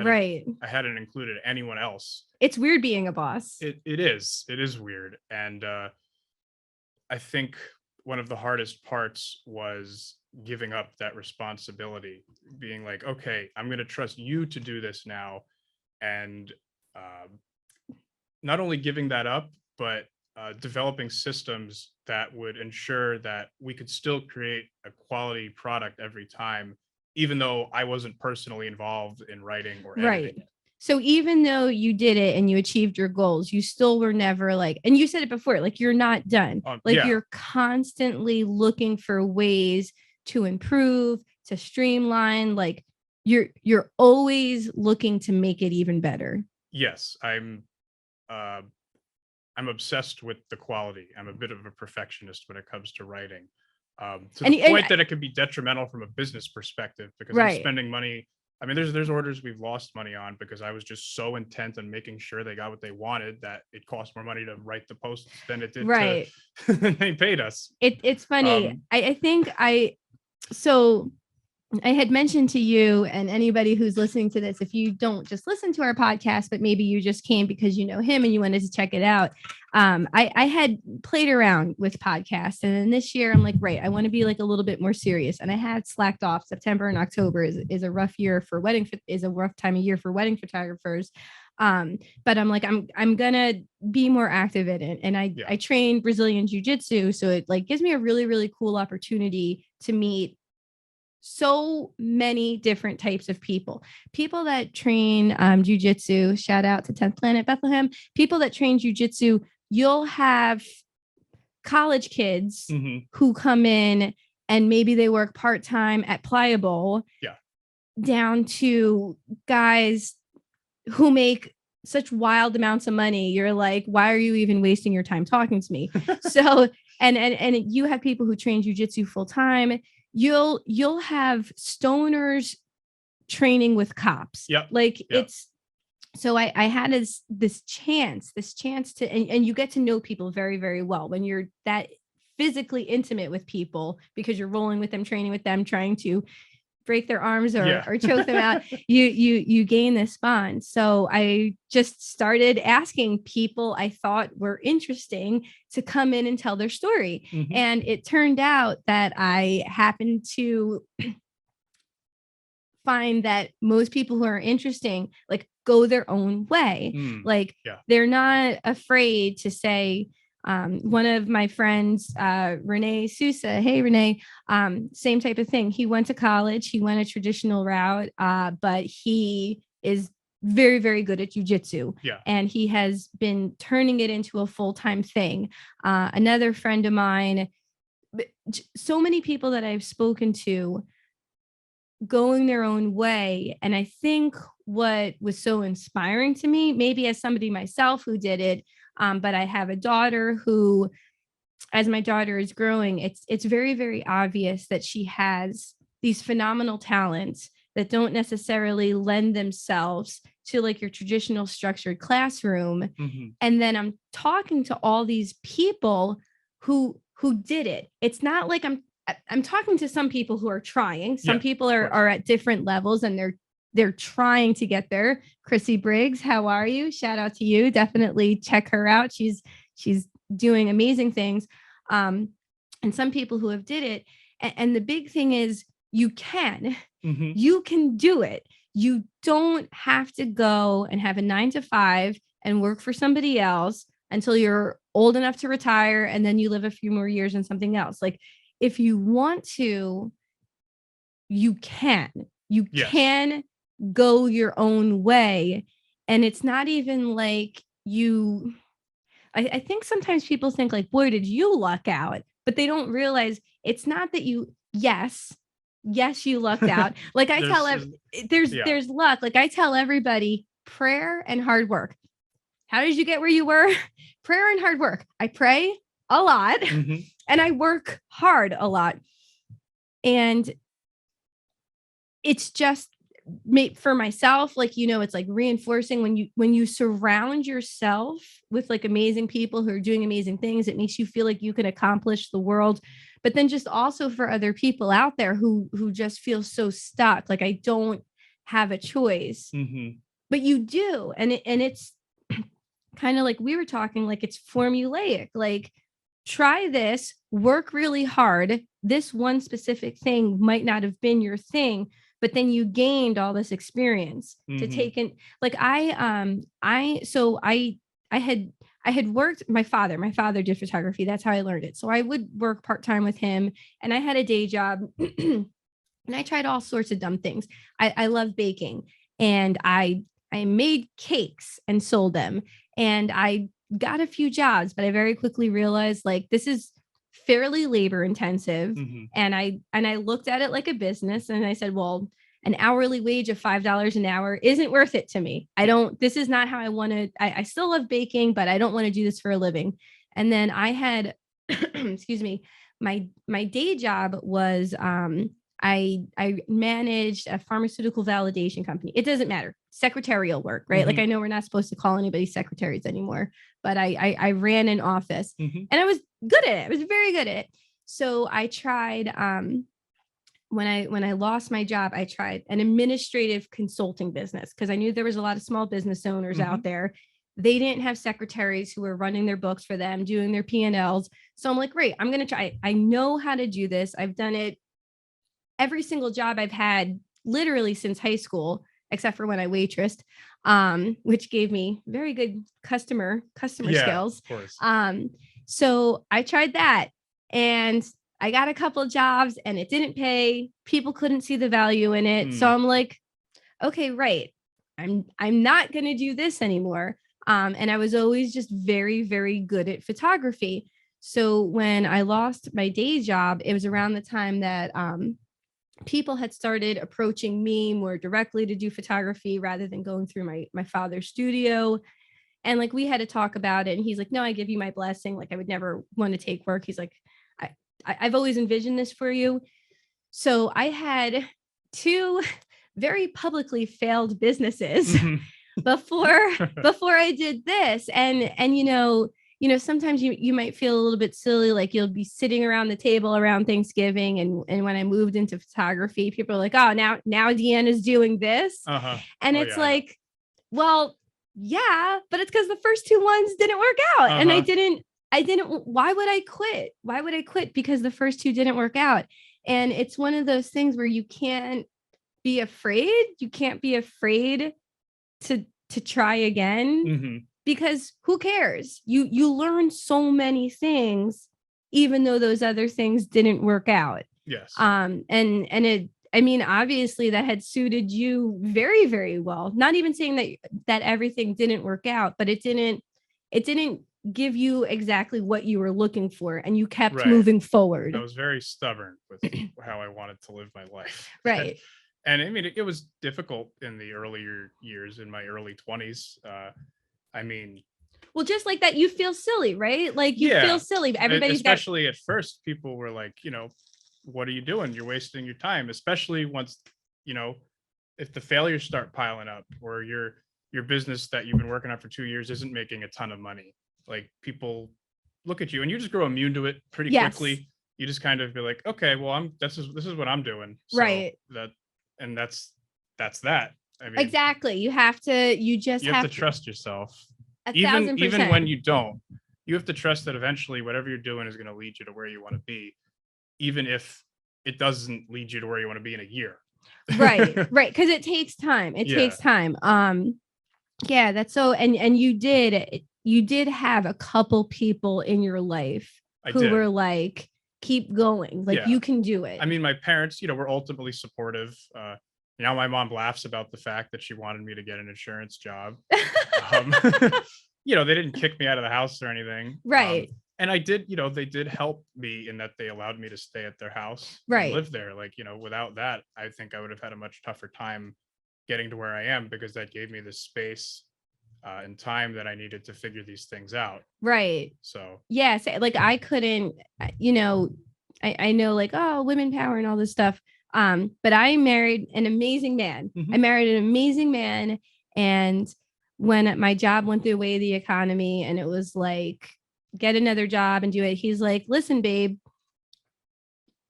hadn't included anyone else. It's weird being a boss. It is weird. And I think one of the hardest parts was giving up that responsibility, being like, okay, I'm going to trust you to do this now. And not only giving that up, but developing systems that would ensure that we could still create a quality product every time, even though I wasn't personally involved in writing or editing. Right. So even though you did it and you achieved your goals, you still were never like, and you said it before, like you're not done. You're constantly looking for ways to improve, to streamline. Like you're always looking to make it even better. Yes, I'm obsessed with the quality. I'm a bit of a perfectionist when it comes to writing, to the point that it could be detrimental from a business perspective, because I'm spending money. I mean, there's orders we've lost money on because I was just so intent on making sure they got what they wanted that it cost more money to write the posts than it did than they paid us. It's funny. I think I had mentioned to you and anybody who's listening to this, if you don't just listen to our podcast, but maybe you just came because you know him and you wanted to check it out. I had played around with podcasts, and then this year I'm like, right, I want to be like a little bit more serious. And I had slacked off. September and October is a rough time of year for wedding photographers. But I'm like, I'm gonna be more active in it. And I train Brazilian jiu-jitsu. So it like gives me a really, really cool opportunity to meet so many different types of people that train jujitsu. Shout out to 10th Planet Bethlehem. People that train jujitsu, you'll have college kids who come in and maybe they work part-time at Pliable, down to guys who make such wild amounts of money. You're like, why are you even wasting your time talking to me? So, and you have people who train jujitsu full time. You'll have stoners training with cops. It's, so I had this chance to, and you get to know people very, very well when you're that physically intimate with people, because you're rolling with them, training with them, trying to break their arms or choke them out. You gain this bond. So I just started asking people I thought were interesting to come in and tell their story. And it turned out that I happened to find that most people who are interesting, like, go their own way. They're not afraid to say, one of my friends, Renee Sousa, hey Renee, same type of thing. He went to college, he went a traditional route, but he is very, very good at jujitsu. And he has been turning it into a full-time thing. Another friend of mine, so many people that I've spoken to going their own way. And I think what was so inspiring to me, maybe as somebody myself who did it, but I have a daughter who, as my daughter is growing, it's very, very obvious that she has these phenomenal talents that don't necessarily lend themselves to like your traditional structured classroom. And then I'm talking to all these people who did it. It's not like I'm talking to some people who are trying. Some people are at different levels and they're trying to get there. Chrissy Briggs, how are you? Shout out to you. Definitely check her out. She's doing amazing things. And some people who have did it. And the big thing is you can do it. You don't have to go and have a 9 to 5 and work for somebody else until you're old enough to retire. And then you live a few more years in something else. Like, if you want to, you can go your own way. And it's not even like I think sometimes people think like, boy, did you luck out? But they don't realize it's not that yes, you lucked out. Like I there's luck. Like I tell everybody, prayer and hard work. How did you get where you were? Prayer and hard work. I pray a lot and I work hard a lot. And it's just for myself, like, it's like reinforcing when you surround yourself with like amazing people who are doing amazing things, it makes you feel like you can accomplish the world. But then just also for other people out there who just feel so stuck, like I don't have a choice, but you do. And it's kind of like we were talking, like it's formulaic, like try this, work really hard. This one specific thing might not have been your thing, but then you gained all this experience to take in. Like I had worked, my father did photography. That's how I learned it. So I would work part-time with him and I had a day job and I tried all sorts of dumb things. I love baking and I made cakes and sold them and I got a few jobs, but I very quickly realized like, this is fairly labor intensive. And I looked at it like a business and I said, well, an hourly wage of $5 an hour isn't worth it to me. This is not how I want to, I still love baking, but I don't want to do this for a living. And then I had, excuse me, my day job was, I managed a pharmaceutical validation company. It doesn't matter. Secretarial work, right? Like I know we're not supposed to call anybody secretaries anymore, but I ran an office and I was good at it. I was very good at it. So I tried, when I lost my job, I tried an administrative consulting business because I knew there was a lot of small business owners out there. They didn't have secretaries who were running their books for them, doing their P&Ls. So I'm like, great, I'm going to try. I know how to do this. I've done it every single job I've had literally since high school, except for when I waitressed, which gave me very good customer skills. Of course. So I tried that and I got a couple of jobs and it didn't pay. People couldn't see the value in it. So I'm like, okay, right. I'm not going to do this anymore. And I was always just very, very good at photography. So when I lost my day job, it was around the time that people had started approaching me more directly to do photography rather than going through my father's studio. And like we had to talk about it. And he's like, no, I give you my blessing. Like I would never want to take work. He's like, I've always envisioned this for you. So I had two very publicly failed businesses before I did this. And sometimes you might feel a little bit silly, like you'll be sitting around the table around Thanksgiving, and when I moved into photography, people are like, oh, now Deanna's doing this. And it's like, well, yeah, but it's because the first two ones didn't work out. And I didn't, why would I quit? Because the first two didn't work out. And it's one of those things where you can't be afraid. You can't be afraid to try again, because who cares? You learn so many things, even though those other things didn't work out. Yes. And it, I mean, obviously that had suited you very, very well. Not even saying that everything didn't work out, but it didn't give you exactly what you were looking for, and you kept moving forward. I was very stubborn with how I wanted to live my life. Right. And I mean, it was difficult in the earlier years, in my early 20s. I mean, well, just like that, you feel silly, right? Like you feel silly. Everybody's especially at first, people were like, what are you doing? You're wasting your time, especially once, if the failures start piling up, or your business that you've been working on for 2 years isn't making a ton of money. Like, people look at you and you just grow immune to it pretty quickly. You just kind of be like, okay, well, this is what I'm doing. So right. That's that. I mean, exactly. You have to trust yourself. 1,000%. Even when you don't, you have to trust that eventually whatever you're doing is going to lead you to where you want to be, even if it doesn't lead you to where you want to be in a year. Right. Because it takes time. It takes time. Yeah, that's so, and you did have a couple people in your life who were like, keep going, like you can do it. I mean, my parents, were ultimately supportive. Now my mom laughs about the fact that she wanted me to get an insurance job. They didn't kick me out of the house or anything. Right. And I did, they did help me in that they allowed me to stay at their house and live there. Like, without that, I think I would have had a much tougher time getting to where I am, because that gave me the space and time that I needed to figure these things out. Right. So, yes, like I couldn't, I know, like, oh, women power and all this stuff. But I married an amazing man. I married an amazing man. And when my job went the way of the economy and it was like, get another job and do it, he's like, listen, babe,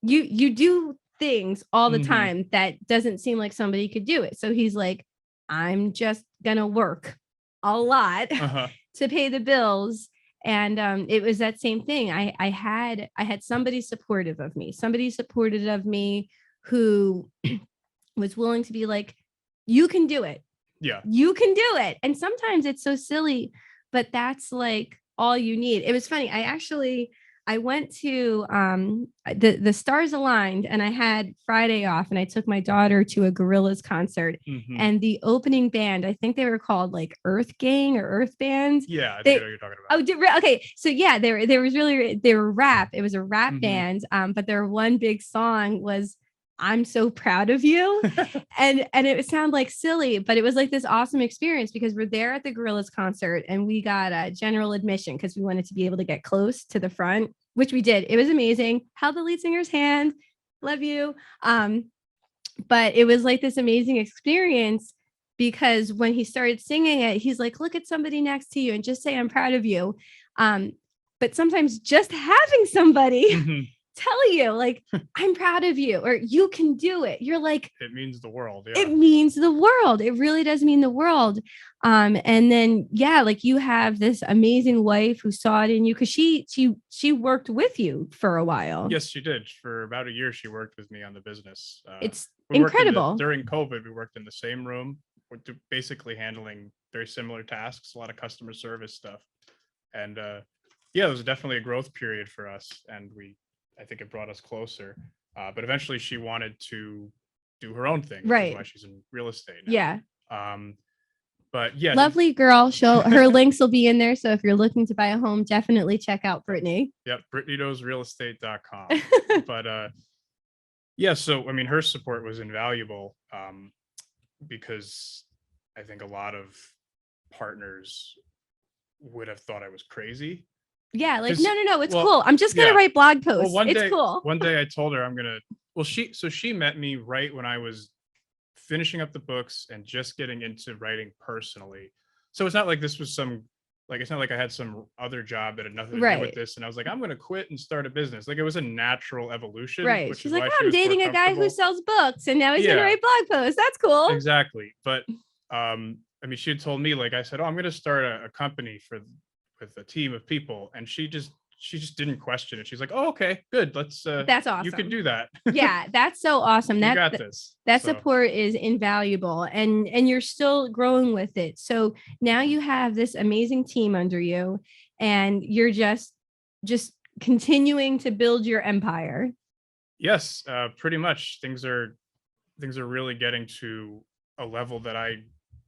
you do things all the time that doesn't seem like somebody could do it. So he's like, I'm just gonna work a lot to pay the bills. And it was that same thing. I had somebody supportive of me who was willing to be like, you can do it. Yeah, you can do it. And sometimes it's so silly, but that's like all you need. It was funny. I went to the stars aligned, and I had Friday off, and I took my daughter to a Gorillaz concert. And the opening band, I think they were called like Earth Gang or Earth Band. Yeah, I think what you're talking about. Oh, okay. So yeah, they were rap. It was a rap band. But their one big song was I'm so proud of you. and it would sound like silly, but it was like this awesome experience, because we're there at the Gorillaz concert and we got a general admission because we wanted to be able to get close to the front, which we did. It was amazing. Held the lead singer's hand. Love you. But it was like this amazing experience, because when he started singing it, he's like, look at somebody next to you and just say, I'm proud of you. But sometimes just having somebody tell you like, I'm proud of you, or you can do it, you're like, it means the world. It means the world. It really does mean the world. And then like you have this amazing wife who saw it in you, because she worked with you for a while. Yes, she did. For about a year she worked with me on the business. It's incredible. During COVID, we worked in the same room, basically handling very similar tasks, a lot of customer service stuff. And it was definitely a growth period for us, and we I think it brought us closer. But eventually she wanted to do her own thing, which is Right. why she's in real estate now. Yeah. But yeah, Lovely girl. Her links will be in there. So if you're looking to buy a home, definitely check out Brittany. Yep, BrittanyKnowsRealEstate.com. But yeah, so I mean, her support was invaluable, because I think a lot of partners would have thought I was crazy. Yeah, like 'Cause- no, it's well, cool. I'm just gonna yeah. write blog Well, posts. It's cool. one day I told her I'm gonna. Well, she met me right when I was finishing up the books and just getting into writing personally. So it's not like this was some like it's not like I had some other job that had nothing to do with Right. this, and I was like, I'm gonna quit and start a business. Like it was a natural evolution, Right. which She's is like, why oh, she I'm was more dating a guy who comfortable. sells books and now he's gonna Yeah. write blog posts. That's cool. Exactly. But I mean, she had told me, like I said, oh, I'm gonna start a company with a team of people, and she just didn't question it. She's like, oh, okay, good. Let's That's awesome. You could do that. Yeah, that's so awesome. You got this. That So, support is invaluable, and you're still growing with it. So now you have this amazing team under you, and you're just continuing to build your empire. yes, pretty much things are really getting to a level that I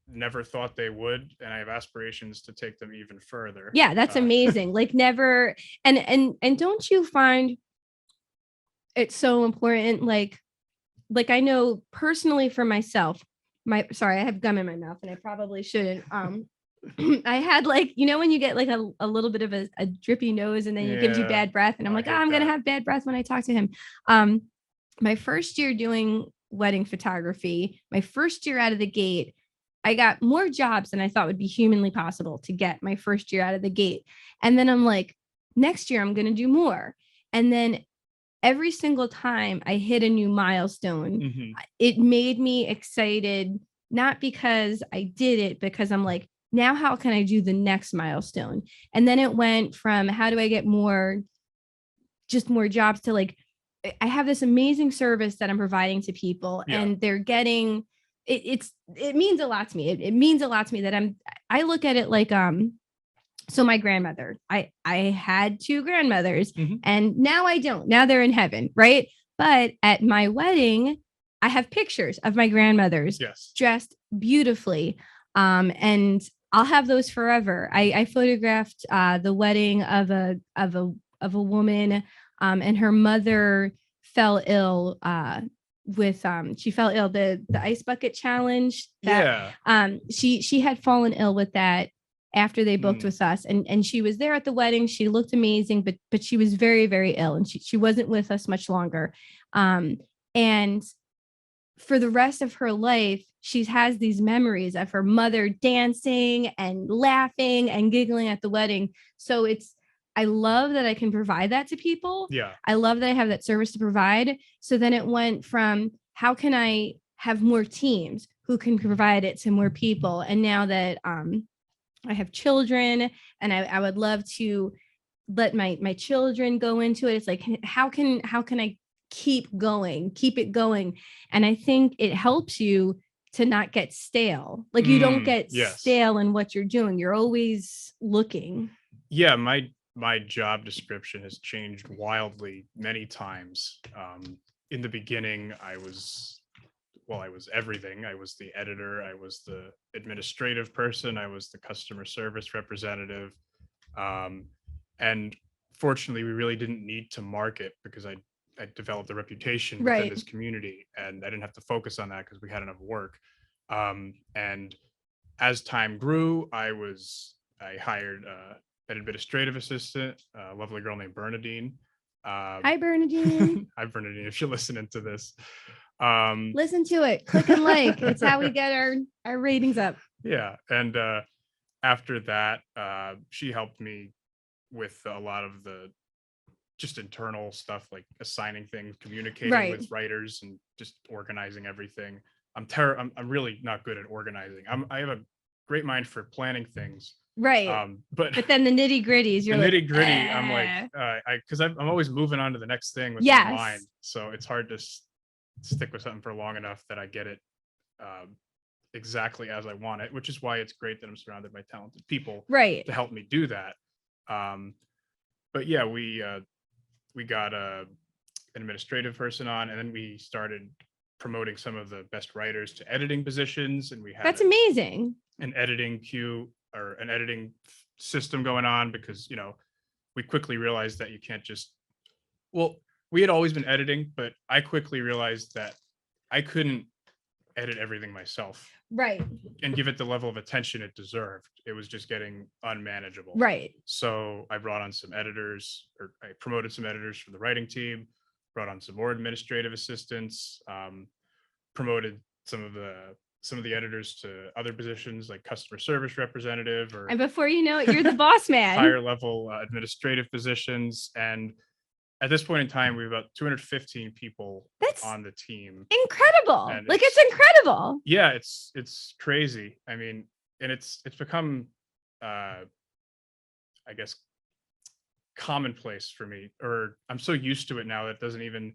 never thought they would, and I have aspirations to take them even further. Yeah, that's amazing. Like never and don't you find it's so important like I know personally for myself, I have gum in my mouth and I probably shouldn't. I had like, when you get like a little bit of a drippy nose and then it gives you Yeah, bad breath. And I'm I like, hate I'm going to that. have bad breath when I talk to him. My first year doing wedding photography, my first year out of the gate, I got more jobs than I thought would be humanly possible to get my first year out of the gate. And then I'm like, next year I'm going to do more. And then every single time I hit a new milestone, Mhm. it made me excited, not because I did it, because I'm like, now how can I do the next milestone? And then it went from how do I get more jobs to like, I have this amazing service that I'm providing to people and they're getting it. It means a lot to me. It means a lot to me that I look at it like, so my grandmother, I had two grandmothers and now I don't. Now they're in heaven, right? But at my wedding, I have pictures of my grandmothers dressed beautifully. And I'll have those forever. I photographed the wedding of a woman, and her mother fell ill she fell ill the ice bucket challenge that she had fallen ill with that after they booked with us, and she was there at the wedding. She looked amazing, but she was very, very ill, and she wasn't with us much longer. And for the rest of her life, she has these memories of her mother dancing and laughing and giggling at the wedding. So I love that I can provide that to people. Yeah. I love that I have that service to provide. So then it went from how can I have more teams who can provide it to more people? And now that I have children and I would love to let my children go into it. It's like, how can I keep it going? And I think it helps you to not get stale. Like you don't get stale in what you're doing. You're always looking. Yeah. My job description has changed wildly many times. In the beginning, I was everything. I was the editor, I was the administrative person, I was the customer service representative. And fortunately, we really didn't need to market because I developed a reputation within this community, and I didn't have to focus on that because we had enough work. And as time grew, I hired an administrative assistant, a lovely girl named Bernadine. Hi, Bernadine. Hi, Bernadine, if you're listening to this. Listen to it, click and like. It's how we get our ratings up. Yeah. And after that, she helped me with a lot of the just internal stuff, like assigning things, communicating with writers, and just organizing everything. I'm really not good at organizing. I have a great mind for planning things. But then the nitty gritties, you're like, nitty gritty, I'm like, because I'm always moving on to the next thing with my mind. So it's hard to stick with something for long enough that I get it exactly as I want it, which is why it's great that I'm surrounded by talented people to help me do that. But yeah, we got an administrative person on, and then we started promoting some of the best writers to editing positions, and we had That's amazing. an editing queue or an editing system going on because we quickly realized that you can't just well, we had always been editing, but I quickly realized that I couldn't edit everything myself Right. and give it the level of attention it deserved. It was just getting unmanageable. Right. So I brought on some editors, or I promoted some editors for the writing team, brought on some more administrative assistants, promoted some of the editors to other positions like customer service representative or And before you know it, you're the boss man. higher level administrative positions. And at this point in time, we have about 215 people That's on the team. incredible. And Like it's incredible. Yeah, it's crazy. I mean, and it's become I guess commonplace for me, or I'm so used to it now that it doesn't even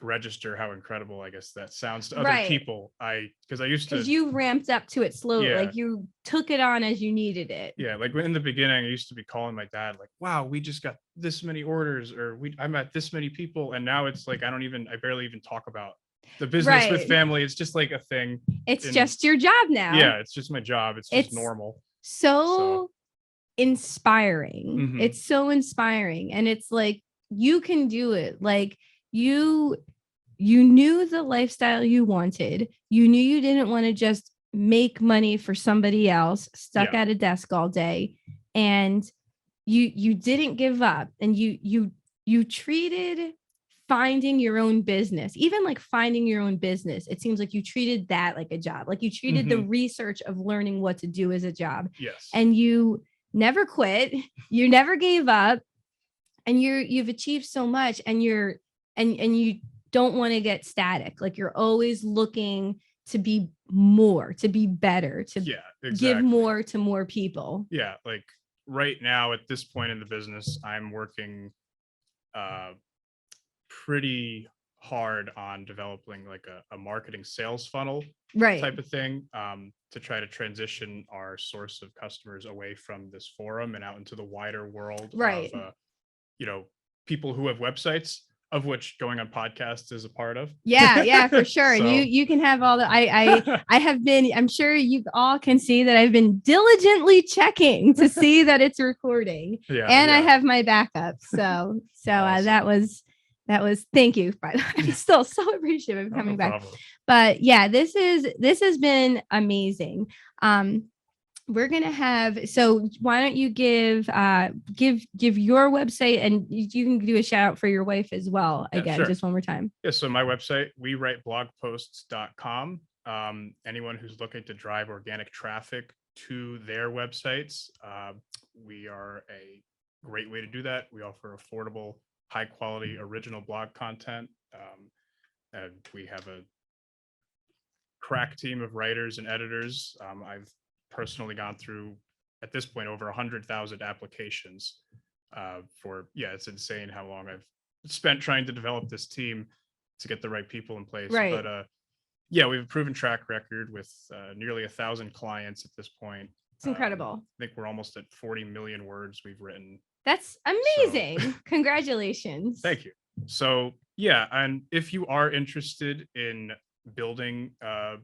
register how incredible I guess that sounds to other Right. people. Because I used to, Because you ramped up to it slowly. Yeah. Like you took it on as you needed it. yeah, like in the beginning, I used to be calling my dad like, "Wow, we just got this many orders," or "I'm at this many people," and now it's like I barely even talk about the business with Right. family. It's just like a thing. It's just your job now. Yeah, it's just my job. It's just normal. So inspiring. Mhm. It's so inspiring. And it's like you can do it. Like you knew the lifestyle you wanted. You knew you didn't want to just make money for somebody else stuck Yeah. at a desk all day. And you didn't give up, and you treated finding your own business, even like finding your own business. It seems like you treated that like a job. Like you treated the research of learning what to do as a job. Yes. And you never quit. You never gave up. And you've achieved so much, and you don't want to get static. Like you're always looking to be more, to be better, to give more to more people. Yeah, like right now at this point in the business, I'm working pretty hard on developing like a marketing sales funnel Right. type of thing, to try to transition our source of customers away from this forum and out into the wider world Right. of people who have websites, of which going on podcasts is a part of. Yeah, for sure. So- And you can have all the I have been, I'm sure you all can see that I've been diligently checking to see that it's recording. Yeah, And I yeah. have my backup. So Awesome. that was thank you. By the way, I'm still so appreciative of Oh, coming no back. problem. But yeah, this has been amazing. We're gonna have, so why don't you give your website, and you can do a shout out for your wife as well. Yeah, Again, sure. just one more time. Yeah, so my website, wewriteblogposts.com. Anyone who's looking to drive organic traffic to their websites, we are a great way to do that. We offer affordable, high quality, original blog content. And we have a crack team of writers and editors. I've personally gone through, at this point, over 100,000 applications it's insane how long I've spent trying to develop this team to get the right people in place. Right. But we have a proven track record with nearly 1,000 clients at this point. It's incredible. I think we're almost at 40 million words we've written. That's amazing. Congratulations. Thank you. So yeah, and if you are interested in building a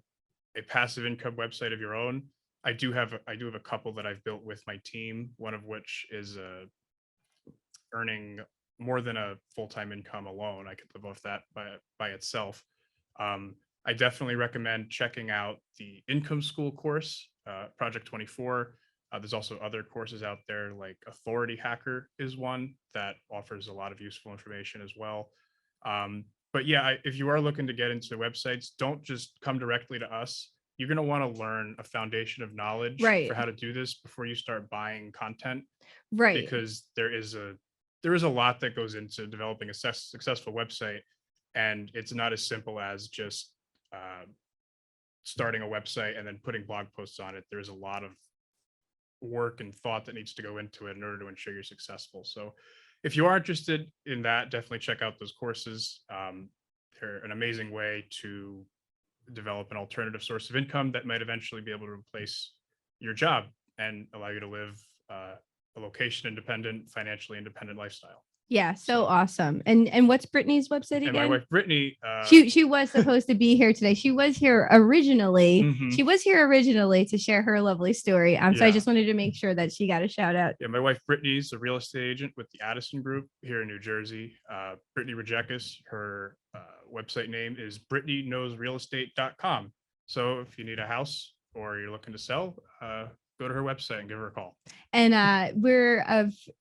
passive income website of your own, I do have a couple that I've built with my team, one of which is earning more than a full-time income alone. I could live off that by itself. I definitely recommend checking out the income school course, Project 24. There's also other courses out there, like Authority Hacker is one that offers a lot of useful information as well. But yeah, if you are looking to get into websites, don't just come directly to us. You're going to want to learn a foundation of knowledge Right. for how to do this before you start buying content. Right. Because there is a lot that goes into developing a successful website, and it's not as simple as just starting a website and then putting blog posts on it. There's a lot of work and thought that needs to go into it in order to ensure you're successful. So if you are interested in that, definitely check out those courses. They're an amazing way to develop an alternative source of income that might eventually be able to replace your job and allow you to live a location independent, financially independent lifestyle. Yeah, so awesome. And what's Brittany's website And again? my wife Brittany, she was supposed to be here today. She was here originally. Mhm. She was here originally to share her lovely story. So I Yeah. just wanted to make sure that she got a shout out. Yeah, my wife Brittany's a real estate agent with the Addison Group here in New Jersey. Brittany Rajeckas, her website name is BrittanyKnowsRealEstate.com. So if you need a house or you're looking to sell, go to her website and give her a call. And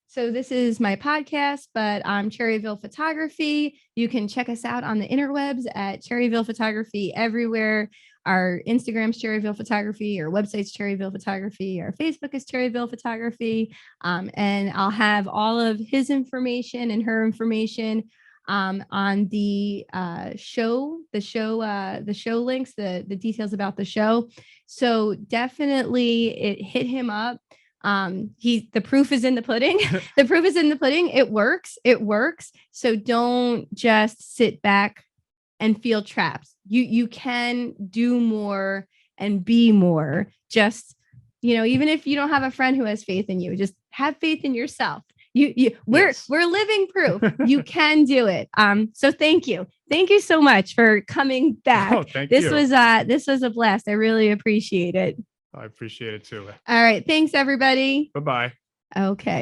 so this is my podcast, but I'm Cherryville Photography. You can check us out on the interwebs at Cherryville Photography everywhere. Our Instagram's Cherryville Photography, our website's Cherryville Photography, our Facebook is Cherryville Photography. And I'll have all of his information and her information on the show links, the details about the show. So definitely hit him up. The proof is in the pudding. The proof is in the pudding. It works. So don't just sit back and feel trapped. You can do more and be more. Just, even if you don't have a friend who has faith in you, just have faith in yourself. We're living proof. You can do it. So thank you so much for coming back. Oh, thank you. This was a blast. I really appreciate it. I appreciate it too. All right, thanks everybody. Bye-bye. Okay.